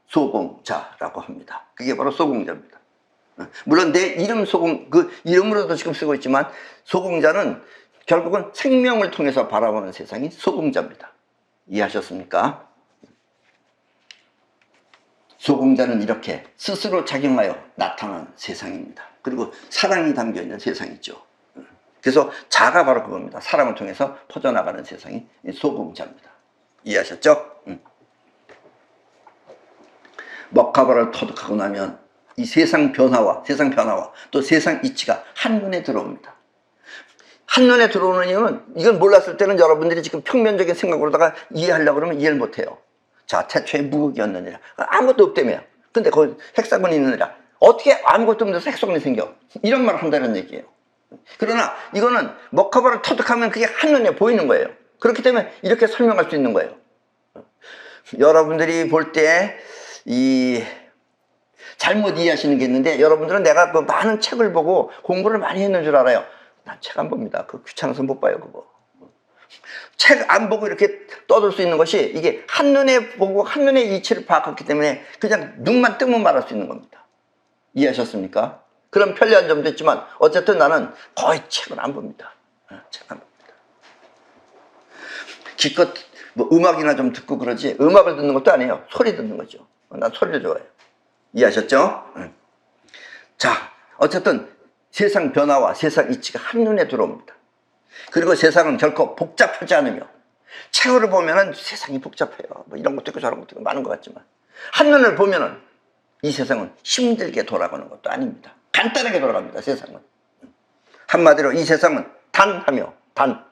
소공자라고 합니다. 그게 바로 소공자입니다. 물론 내 이름 그 이름으로도 지금 쓰고 있지만 소공자는 결국은 생명을 통해서 바라보는 세상이 소공자입니다. 이해하셨습니까? 소공자는 이렇게 스스로 작용하여 나타난 세상입니다. 그리고 사랑이 담겨있는 세상이죠. 그래서 자가 바로 그겁니다. 사랑을 통해서 퍼져나가는 세상이 소공자입니다. 이해하셨죠? 먹가바를 터득하고 나면 이 세상 변화와 또 세상 이치가 한눈에 들어옵니다. 한눈에 들어오는 이유는 이건 몰랐을 때는 여러분들이 지금 평면적인 생각으로다가 이해하려고 그러면 이해를 못해요. 자, 태초에 무극이었느니라. 아무것도 없다며요. 근데 거기 헥사곤이 있느니라. 어떻게 아무것도 없는데 헥사곤이 생겨? 이런 말을 한다는 얘기예요. 그러나 이거는 먹가바를 터득하면 그게 한눈에 보이는 거예요. 그렇기 때문에 이렇게 설명할 수 있는 거예요. 여러분들이 볼 때 잘못 이해하시는 게 있는데, 여러분들은 내가 그 많은 책을 보고 공부를 많이 했는 줄 알아요. 난 책 안 봅니다. 그 귀찮아서 못 봐요, 그거. 책 안 보고 이렇게 떠들 수 있는 것이 이게 한눈에 보고 한눈에 이치를 파악했기 때문에 그냥 눈만 뜨면 말할 수 있는 겁니다. 이해하셨습니까? 그런 편리한 점도 있지만 어쨌든 나는 거의 책을 안 봅니다. 책 안 봅니다. 기껏 뭐 음악이나 좀 듣고 그러지 음악을 듣는 것도 아니에요. 소리 듣는 거죠. 난 소리를 좋아해요. 이해하셨죠? 자, 어쨌든 세상 변화와 세상 이치가 한눈에 들어옵니다. 그리고 세상은 결코 복잡하지 않으며, 책을 보면은 세상이 복잡해요. 뭐 이런 것도 있고 저런 것도 있고 많은 것 같지만 한눈을 보면은 이 세상은 힘들게 돌아가는 것도 아닙니다. 간단하게 돌아갑니다. 세상은. 한마디로 이 세상은 단하며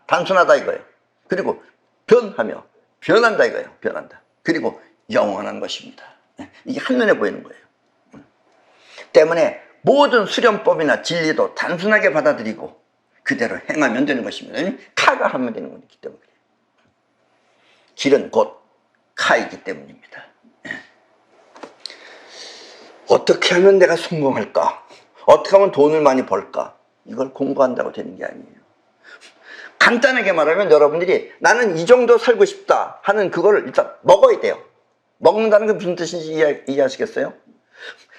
단순하다 이거예요. 그리고 변하며 변한다 이거예요. 변한다. 그리고 영원한 것입니다. 이게 한눈에 보이는 거예요. 때문에 모든 수련법이나 진리도 단순하게 받아들이고 그대로 행하면 되는 것입니다. 카가 하면 되는 거기 때문에. 길은 곧 카이기 때문입니다. 어떻게 하면 내가 성공할까? 어떻게 하면 돈을 많이 벌까? 이걸 공부한다고 되는 게 아니에요. 간단하게 말하면 여러분들이 나는 이 정도 살고 싶다 하는 그거를 일단 먹어야 돼요. 먹는다는 게 무슨 뜻인지 이해하시겠어요?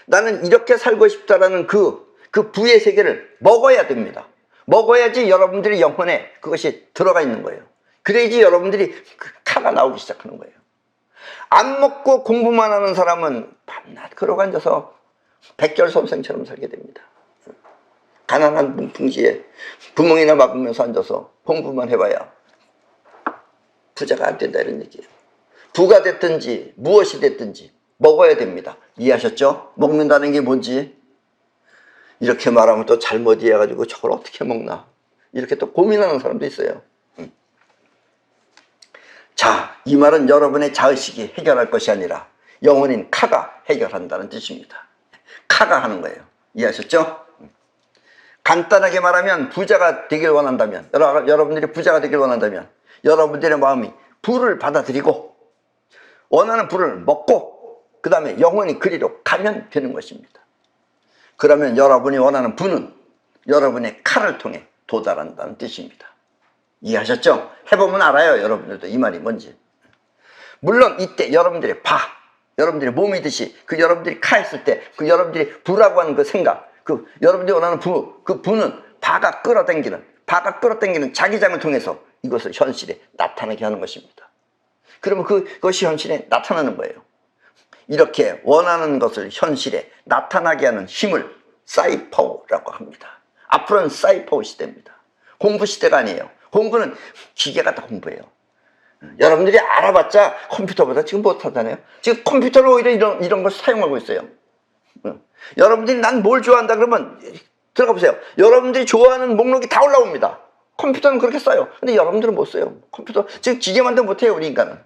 나는 이렇게 살고 싶다라는 그 부의 세계를 먹어야 됩니다. 먹어야지 여러분들의 영혼에 그것이 들어가 있는 거예요. 그래야지 여러분들이 그 카가 나오기 시작하는 거예요. 안 먹고 공부만 하는 사람은 밤낮 그러고 앉아서 백결선생처럼 살게 됩니다. 가난한 문풍지에 구멍이나 막으면서 앉아서 공부만 해봐야 부자가 안 된다 이런 얘기예요. 부가 됐든지 무엇이 됐든지 먹어야 됩니다. 이해하셨죠? 먹는다는 게 뭔지. 이렇게 말하면 또 잘못 이해해가지고 저걸 어떻게 먹나 이렇게 또 고민하는 사람도 있어요. 자, 이 말은 여러분의 자의식이 해결할 것이 아니라 영혼인 카가 해결한다는 뜻입니다. 카가 하는 거예요. 이해하셨죠? 간단하게 말하면 부자가 되길 원한다면, 여러분들이 부자가 되길 원한다면 여러분들의 마음이 부를 받아들이고 원하는 부를 먹고 그 다음에 영혼이 그리로 가면 되는 것입니다. 그러면 여러분이 원하는 부는 여러분의 칼을 통해 도달한다는 뜻입니다. 이해하셨죠? 해보면 알아요. 여러분들도 이 말이 뭔지. 물론 이때 여러분들의 여러분들의 몸이듯이 그 여러분들이 카했을 때 그 여러분들이 부라고 하는 그 생각, 그 여러분들이 원하는 그 부는 바가 끌어당기는 자기장을 통해서 이것을 현실에 나타나게 하는 것입니다. 그러면 그것이 현실에 나타나는 거예요. 이렇게 원하는 것을 현실에 나타나게 하는 힘을 사이퍼라고 합니다. 앞으로는 사이퍼 시대입니다. 공부 시대가 아니에요. 공부는 기계가 다 공부해요. 여러분들이 알아봤자 컴퓨터보다 지금 못하잖아요. 지금 컴퓨터로 오히려 이런 걸 사용하고 있어요. 여러분들이 난 뭘 좋아한다 그러면 들어가 보세요. 여러분들이 좋아하는 목록이 다 올라옵니다. 컴퓨터는 그렇게 써요. 근데 여러분들은 못 써요. 컴퓨터 지금 기계만도 못해요. 우리 인간은.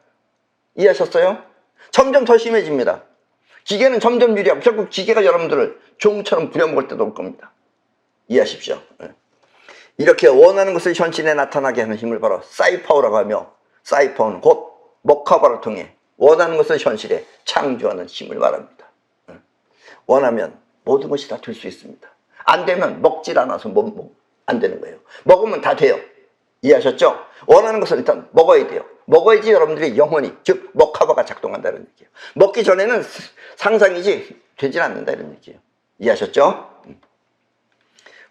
이해하셨어요? 점점 더 심해집니다. 기계는 점점 유리하고 결국 기계가 여러분들을 종처럼 부려먹을 때도 올 겁니다. 이해하십시오. 이렇게 원하는 것을 현실에 나타나게 하는 힘을 바로 사이퍼라고 하며, 사이퍼는 곧 머카바를 통해 원하는 것을 현실에 창조하는 힘을 말합니다. 원하면 모든 것이 다 될 수 있습니다. 안 되면 먹질 않아서 안 되는 거예요. 먹으면 다 돼요. 이해하셨죠? 원하는 것을 일단 먹어야 돼요. 먹어야지 여러분들이 영혼이, 즉 머카바가 작동한다는 얘기예요. 먹기 전에는 상상이지 되질 않는다 이런 얘기예요. 이해하셨죠?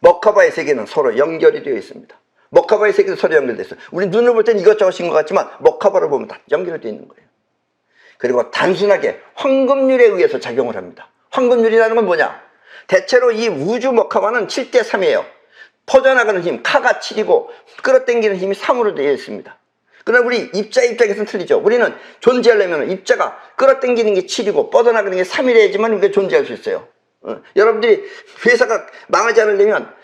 머카바의 세계는 서로 연결이 되어 있습니다. 머카바의 세계도 서로 연결되어 있어요. 우리 눈을 볼 때는 이것저것인 것 같지만 머카바를 보면 다 연결되어 있는 거예요. 그리고 단순하게 황금률에 의해서 작용을 합니다. 황금률이라는 건 뭐냐? 대체로 이 우주 머카바는 7대 3이에요. 퍼져나가는 힘, 카가 7이고 끌어당기는 힘이 3으로 되어 있습니다. 그러나 우리 입자의 입장에서는 틀리죠. 우리는 존재하려면 입자가 끌어당기는 게 7이고 뻗어나가는 게 3이래야지만 우리가 존재할 수 있어요. 여러분들이 회사가 망하지 않으려면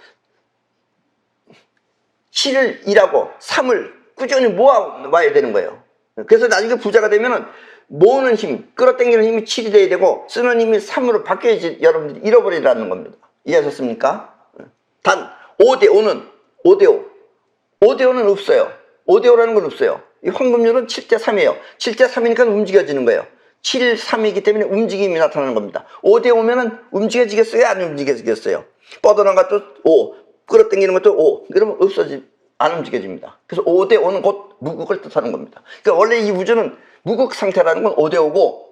7을 일하고 3을 꾸준히 모아와야 되는 거예요. 그래서 나중에 부자가 되면은 모으는 힘, 끌어당기는 힘이 7이 돼야 되고 쓰는 힘이 3으로 바뀌어야지 여러분들이 잃어버리라는 겁니다. 이해하셨습니까? 단 5대5는 5대5는 없어요. 5대5라는 건 없어요. 이 황금률은 7대 3이에요. 7대 3이니까 움직여지는 거예요. 7, 3이기 때문에 움직임이 나타나는 겁니다. 5대5면은 움직여지겠어요? 안 움직여지겠어요? 뻗어나간 것도 5, 끌어당기는 것도 5. 그러면 안 움직여집니다. 그래서 5대5는 곧 무극을 뜻하는 겁니다. 그러니까 원래 이 우주는 무극 상태라는 건 5대5고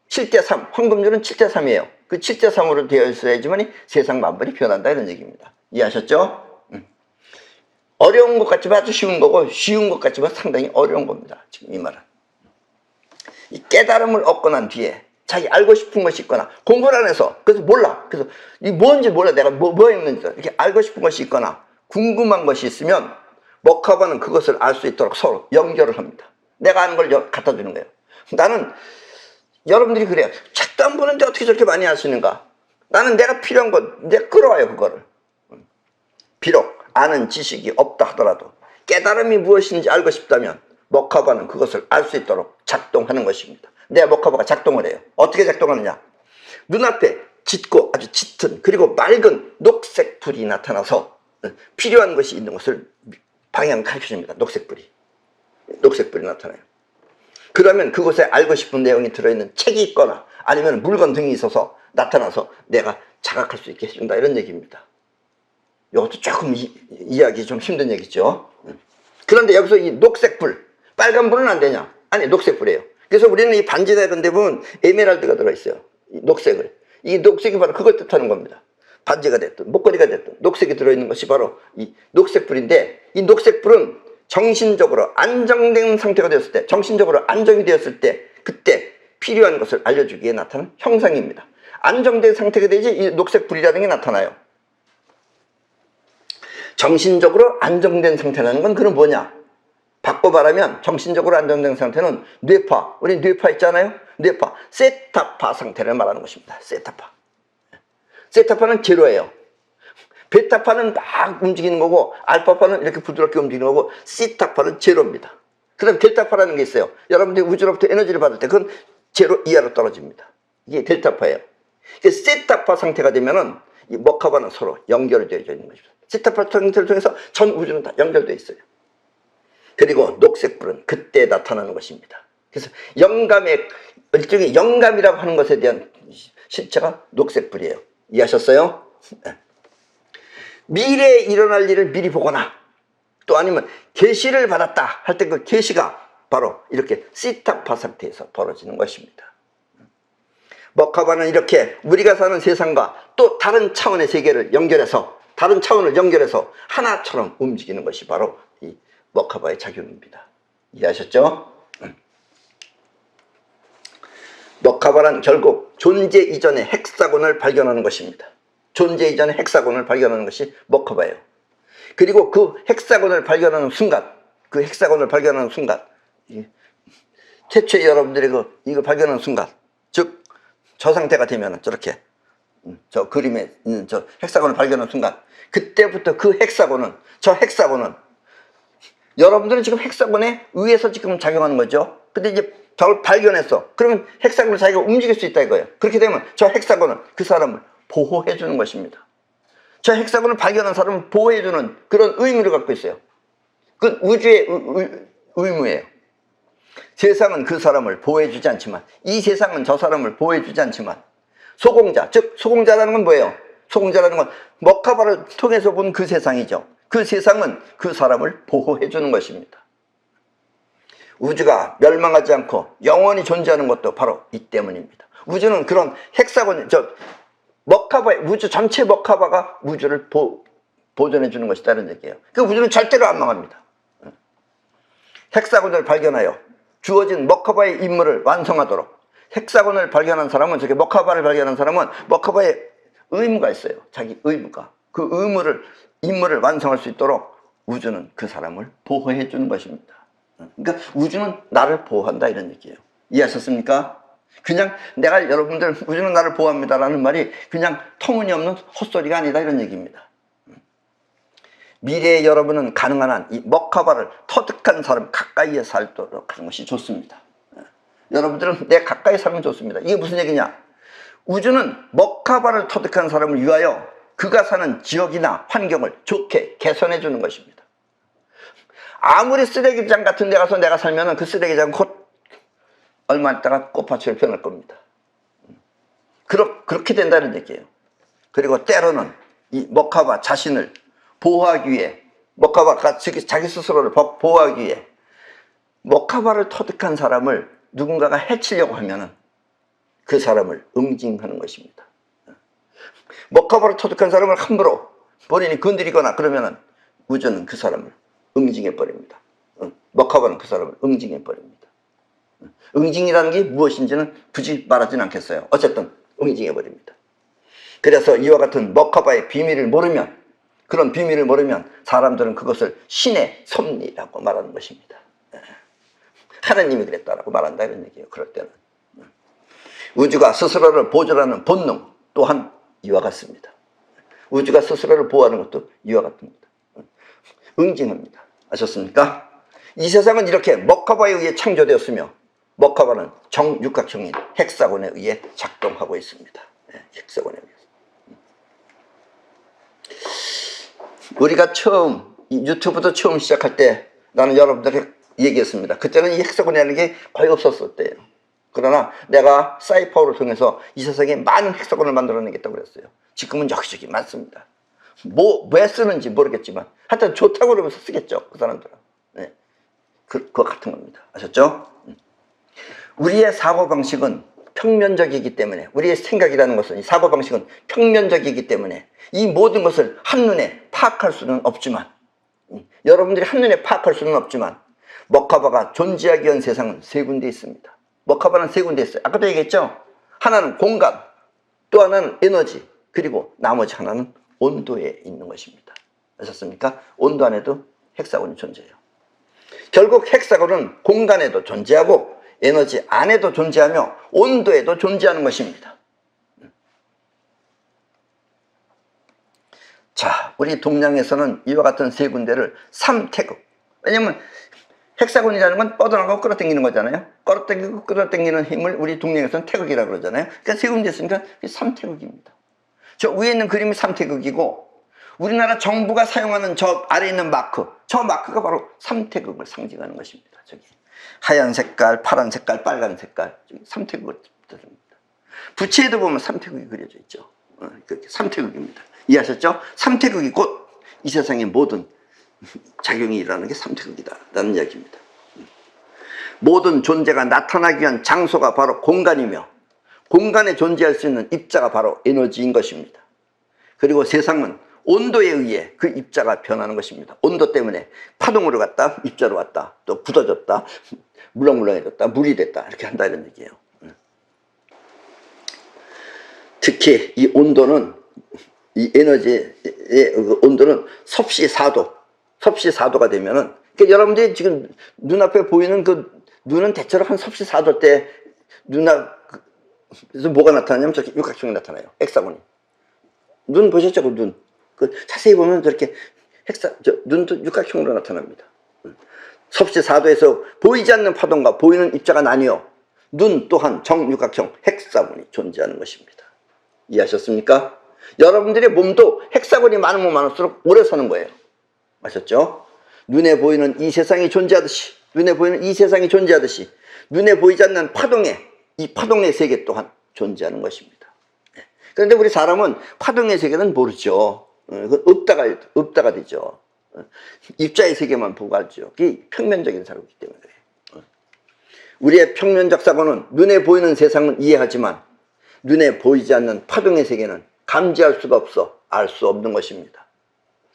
7대 3, 황금률은 7대 3이에요. 그 7대 3으로 되어 있어야지만 세상 만물이 변한다 이런 얘기입니다. 이해하셨죠? 어려운 것 같지만 아주 쉬운 거고 쉬운 것 같지만 상당히 어려운 겁니다. 지금 이 말은. 이 깨달음을 얻고 난 뒤에 자기 알고 싶은 것이 있거나 공부를 안 해서 그래서 몰라. 그래서 이 뭔지 몰라. 내가 뭐 했는지 이렇게 알고 싶은 것이 있거나 궁금한 것이 있으면 머카바는 그것을 알 수 있도록 서로 연결을 합니다. 내가 아는 걸 갖다 주는 거예요. 나는 여러분들이 그래요. 책도 안 보는데 어떻게 저렇게 많이 아시는가? 나는 내가 필요한 것 내가 끌어와요 그거를. 비록 아는 지식이 없다 하더라도 깨달음이 무엇인지 알고 싶다면 머카바는 그것을 알 수 있도록 작동하는 것입니다. 내 머카바가 작동을 해요. 어떻게 작동하느냐? 눈앞에 짙고 아주 짙은 그리고 맑은 녹색 불이 나타나서 필요한 것이 있는 것을 방향 가르쳐줍니다. 녹색불이 나타나요. 그러면 그곳에 알고 싶은 내용이 들어있는 책이 있거나 아니면 물건 등이 있어서 나타나서 내가 자각할 수 있게 해준다 이런 얘기입니다. 이것도 조금 이해하기 좀 힘든 얘기죠. 그런데 여기서 이 녹색불, 빨간불은 안 되냐? 아니 녹색불이에요. 그래서 우리는 이 반지나 이런 데 보면 에메랄드가 들어있어요. 이 녹색을. 이 녹색이 바로 그걸 뜻하는 겁니다. 반지가 됐든 목걸이가 됐든 녹색이 들어있는 것이 바로 이 녹색불인데 이 녹색불은 정신적으로 안정된 상태가 되었을 때, 정신적으로 안정이 되었을 때 그때 필요한 것을 알려주기 위해 나타나는 형상입니다. 안정된 상태가 되지 이 녹색불이라는 게 나타나요. 정신적으로 안정된 상태라는 건 그건 뭐냐? 바꿔 말하면 정신적으로 안정된 상태는 뇌파, 우리 뇌파 있잖아요. 뇌파, 세타파 상태를 말하는 것입니다. 세타파는 제로예요. 베타파는 막 움직이는 거고 알파파는 이렇게 부드럽게 움직이는 거고 시타파는 제로입니다. 그 다음 델타파라는 게 있어요. 여러분들이 우주로부터 에너지를 받을 때 그건 제로 이하로 떨어집니다. 이게 델타파예요. 세타파 상태가 되면은 이 머카바는 서로 연결되어 있는 것입니다. 세타파 상태를 통해서 전 우주는 다 연결되어 있어요. 그리고 녹색불은 그때 나타나는 것입니다. 그래서 영감의 일종의 영감이라고 하는 것에 대한 실체가 녹색불이에요. 이해하셨어요? 미래에 일어날 일을 미리 보거나 또 아니면 계시를 받았다 할 때 그 계시가 바로 이렇게 시타파 상태에서 벌어지는 것입니다. 머카바는 이렇게 우리가 사는 세상과 또 다른 차원의 세계를 연결해서 다른 차원을 연결해서 하나처럼 움직이는 것이 바로 이 머카바의 작용입니다. 이해하셨죠? 머카바란 결국 존재 이전의 헥사곤을 발견하는 것입니다. 존재 이전의 헥사곤을 발견하는 것이 머카바예요. 그리고 그 헥사곤을 발견하는 순간, 최초의 여러분들이 이거 발견하는 순간, 즉 저 상태가 되면 저렇게 저 그림에 있는 저 헥사곤을 발견하는 순간, 그때부터 저 헥사곤은 여러분들은 지금 헥사곤에 의해서 지금 작용하는 거죠. 근데 이제 저걸 발견했어. 그러면 헥사곤을 자기가 움직일 수 있다 이거예요. 그렇게 되면 저 헥사곤은 그 사람을 보호해 주는 것입니다. 저 헥사곤을 발견한 사람을 보호해 주는 그런 의무를 갖고 있어요. 그건 우주의 의무예요. 세상은 그 사람을 보호해 주지 않지만, 이 세상은 저 사람을 보호해 주지 않지만, 소공자, 즉 소공자라는 건 뭐예요? 소공자라는 건 머카바를 통해서 본 그 세상이죠. 그 세상은 그 사람을 보호해 주는 것입니다. 우주가 멸망하지 않고 영원히 존재하는 것도 바로 이 때문입니다. 우주는 그런 헥사곤, 우주 전체 머카바가 우주를 보존해 주는 것이다는 얘기예요. 그 우주는 절대로 안 망합니다. 헥사곤을 발견하여 주어진 머카바의 임무를 완성하도록, 헥사곤을 발견한 사람은, 저게 머카바를 발견한 사람은 머카바의 의무가 있어요. 자기 의무가. 그 임무를 완성할 수 있도록 우주는 그 사람을 보호해 주는 것입니다. 그러니까 우주는 나를 보호한다 이런 얘기예요. 이해하셨습니까? 그냥 여러분들 우주는 나를 보호합니다 라는 말이 그냥 터무니없는 헛소리가 아니다 이런 얘기입니다. 미래의 여러분은 가능한 한 이 머카바를 터득한 사람 가까이에 살도록 하는 것이 좋습니다. 여러분들은 내 가까이 살면 좋습니다. 이게 무슨 얘기냐? 우주는 머카바를 터득한 사람을 위하여 그가 사는 지역이나 환경을 좋게 개선해 주는 것입니다. 아무리 쓰레기장 같은 데 가서 내가 살면은 그 쓰레기장은 곧 얼마 있다가 꽃밭으로 변할 겁니다. 그렇게 된다는 얘기예요. 그리고 때로는 이 머카바 자신을 보호하기 위해, 머카바가 자기 스스로를 보호하기 위해 머카바를 터득한 사람을 누군가가 해치려고 하면은 그 사람을 응징하는 것입니다. 머카바를 터득한 사람을 함부로 본인이 건드리거나 그러면은 우주는 그 사람을 응징해 버립니다. 머카바는 그 사람을 응징해 버립니다. 응징이라는 게 무엇인지는 굳이 말하지는 않겠어요. 어쨌든 응징해 버립니다. 그래서 이와 같은 머카바의 비밀을 모르면, 그런 비밀을 모르면 사람들은 그것을 신의 섭리라고 말하는 것입니다. 하나님이 그랬다라고 말한다 이런 얘기예요. 그럴 때는 우주가 스스로를 보존하는 본능 또한 이와 같습니다. 우주가 스스로를 보호하는 것도 이와 같습니다. 응징합니다. 아셨습니까? 이 세상은 이렇게 머카바에 의해 창조되었으며, 머카바는 정육각형인 헥사곤에 의해 작동하고 있습니다. 헥사곤에 의해서. 우리가 유튜브도 처음 시작할 때 나는 여러분들에게 얘기했습니다. 그때는 이 헥사곤이라는 게 거의 없었을 때예요. 그러나 내가 사이파워를 통해서 이 세상에 많은 헥사곤을 만들어내겠다고 그랬어요. 지금은 여기저기 많습니다. 왜 쓰는지 모르겠지만 하여튼 좋다고 그러면서 쓰겠죠, 그 사람들은. 네. 그거 같은 겁니다. 아셨죠? 우리의 사고방식은 평면적이기 때문에, 우리의 생각이라는 것은, 이 사고방식은 평면적이기 때문에 이 모든 것을 한눈에 파악할 수는 없지만, 여러분들이 한눈에 파악할 수는 없지만, 머카바가 존재하기 위한 세상은 세 군데 있습니다. 머카바는 세 군데 있어요. 아까도 얘기했죠? 하나는 공간, 또 하나는 에너지, 그리고 나머지 하나는 온도에 있는 것입니다. 아셨습니까? 온도 안에도 헥사곤이 존재해요. 결국 헥사곤은 공간에도 존재하고 에너지 안에도 존재하며 온도에도 존재하는 것입니다. 자, 우리 동양에서는 이와 같은 세 군데를 삼태극, 왜냐면 헥사곤이라는 건 뻗어나가고 끌어당기는 거잖아요. 끌어당기고 끌어당기는 힘을 우리 동양에서는 태극이라고 그러잖아요. 그러니까 세 군데 있으니까 삼태극입니다. 저 위에 있는 그림이 삼태극이고, 우리나라 정부가 사용하는 저 아래에 있는 마크, 저 마크가 바로 삼태극을 상징하는 것입니다. 저기 하얀 색깔, 파란 색깔, 빨간 색깔, 삼태극을 뜻합니다. 부채에도 보면 삼태극이 그려져 있죠. 삼태극입니다. 이해하셨죠? 삼태극이 곧 이 세상의 모든 작용이 일어나는 게 삼태극이다 라는 이야기입니다. 모든 존재가 나타나기 위한 장소가 바로 공간이며, 공간에 존재할 수 있는 입자가 바로 에너지인 것입니다. 그리고 세상은 온도에 의해 그 입자가 변하는 것입니다. 온도 때문에 파동으로 갔다 입자로 갔다, 또 굳어졌다, 물렁물렁해졌다, 물이 됐다, 이렇게 한다 이런 얘기예요. 특히 이 온도는, 이 에너지의 그 온도는 섭씨 4도, 섭씨 4도가 되면은, 그러니까 여러분들이 지금 눈앞에 보이는 그 눈은 대체로 한 섭씨 4도 때 눈앞에서 뭐가 나타나냐면 저렇게 육각형이 나타나요. 헥사곤이. 눈 보셨죠? 그 눈. 그 자세히 보면 저렇게 눈도 육각형으로 나타납니다. 섭씨 4도에서 보이지 않는 파동과 보이는 입자가 나뉘어 눈 또한 정육각형 헥사곤이 존재하는 것입니다. 이해하셨습니까? 여러분들의 몸도 헥사곤이 많으면 많을수록 오래 사는 거예요. 아셨죠? 눈에 보이는 이 세상이 존재하듯이, 눈에 보이는 이 세상이 존재하듯이 눈에 보이지 않는 이 파동의 세계 또한 존재하는 것입니다. 그런데 우리 사람은 파동의 세계는 모르죠. 없다가 되죠. 입자의 세계만 보고 알죠. 그게 평면적인 사고이기 때문에 그래요. 우리의 평면적 사고는 눈에 보이는 세상은 이해하지만 눈에 보이지 않는 파동의 세계는 감지할 수가 없어 알 수 없는 것입니다.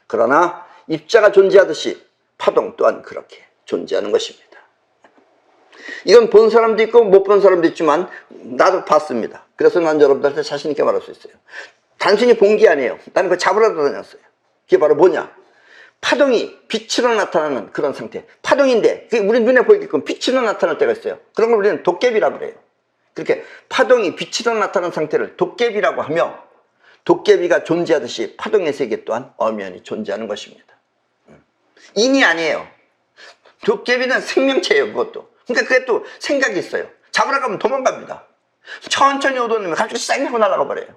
그러나 입자가 존재하듯이 파동 또한 그렇게 존재하는 것입니다. 이건 본 사람도 있고 못 본 사람도 있지만 나도 봤습니다. 그래서 난 여러분들한테 자신 있게 말할 수 있어요. 단순히 본 게 아니에요. 나는 그걸 잡으러 다녔어요. 그게 바로 뭐냐? 파동이 빛으로 나타나는 그런 상태. 파동인데 그게 우리 눈에 보이게끔 빛으로 나타날 때가 있어요. 그런 걸 우리는 도깨비라고 그래요. 그렇게 파동이 빛으로 나타나는 상태를 도깨비라고 하며, 도깨비가 존재하듯이 파동의 세계 또한 엄연히 존재하는 것입니다. 인이 아니에요. 도깨비는 생명체예요. 그것도. 그러니까 그게 또 생각이 있어요. 잡으러 가면 도망갑니다. 천천히 오더니면 갑자기 쌩 하고 날아가 버려요.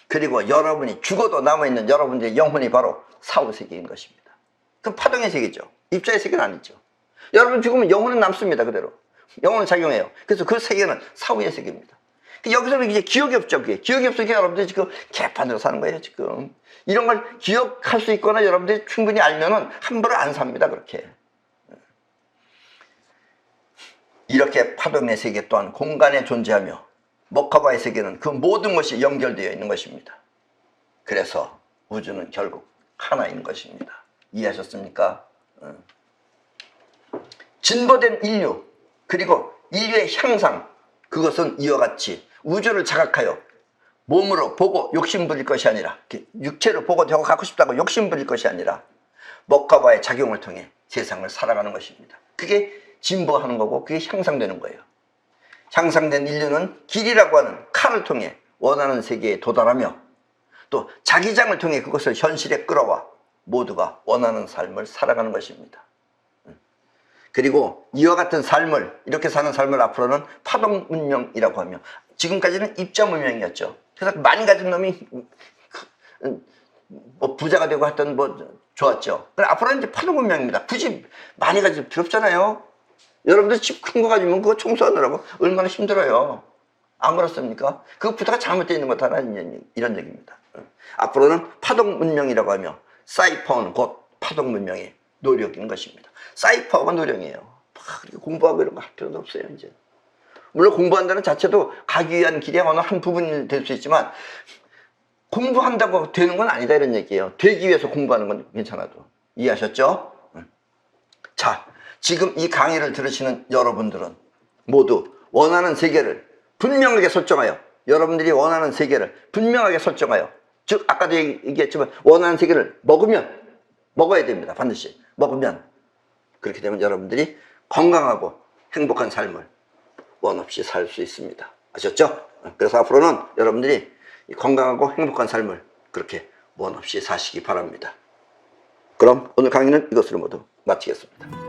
그리고 여러분이 죽어도 남아있는 여러분들의 영혼이 바로 사후세계인 것입니다. 그럼 파동의 세계죠. 입자의 세계는 아니죠. 여러분 죽으면 영혼은 남습니다. 그대로. 영혼은 작용해요. 그래서 그 세계는 사후의 세계입니다. 여기서는 이제 기억이 없죠. 그게. 기억이 없으니까 여러분들이 지금 개판으로 사는 거예요. 지금. 이런 걸 기억할 수 있거나 여러분들이 충분히 알면은 함부로 안 삽니다. 그렇게. 이렇게 파동의 세계 또한 공간에 존재하며 머카바의 세계는 그 모든 것이 연결되어 있는 것입니다. 그래서 우주는 결국 하나인 것입니다. 이해하셨습니까? 진보된 인류, 그리고 인류의 향상, 그것은 이와 같이 우주를 자각하여 몸으로 보고 욕심부릴 것이 아니라, 육체로 보고 저거 갖고 싶다고 욕심부릴 것이 아니라 머카바의 작용을 통해 세상을 살아가는 것입니다. 그게 진보하는 거고 그게 향상되는 거예요. 향상된 인류는 길이라고 하는 칼을 통해 원하는 세계에 도달하며 또 자기장을 통해 그것을 현실에 끌어와 모두가 원하는 삶을 살아가는 것입니다. 그리고 이와 같은 삶을, 이렇게 사는 삶을 앞으로는 파동 문명이라고 하며, 지금까지는 입자 문명이었죠. 그래서 많이 가진 놈이 뭐 부자가 되고 하여튼 뭐 좋았죠. 그럼 앞으로는 이제 파동 문명입니다. 굳이 많이 가질 필요 없잖아요. 여러분들 집 큰 거 가지면 그거 청소하느라고 얼마나 힘들어요. 안 그렇습니까? 그 부자가 잘못되어 있는 거다 이런 얘기입니다. 앞으로는 파동 문명이라고 하며 사이퍼는 곧 파동 문명의 노력인 것입니다. 사이퍼가 노력이에요. 그렇게 공부하고 이런 거 할 필요도 없어요. 이제 물론 공부한다는 자체도 가기 위한 길의 어느 한 부분이 될 수 있지만 공부한다고 되는 건 아니다 이런 얘기예요. 되기 위해서 공부하는 건 괜찮아도. 이해하셨죠? 자, 지금 이 강의를 들으시는 여러분들은 모두 원하는 세계를 분명하게 설정하여, 여러분들이 원하는 세계를 분명하게 설정하여, 즉 아까도 얘기했지만 원하는 세계를 먹어야 됩니다. 반드시 먹으면, 그렇게 되면 여러분들이 건강하고 행복한 삶을 원 없이 살 수 있습니다. 아셨죠? 그래서 앞으로는 여러분들이 건강하고 행복한 삶을 그렇게 원 없이 사시기 바랍니다. 그럼 오늘 강의는 이것으로 모두 마치겠습니다.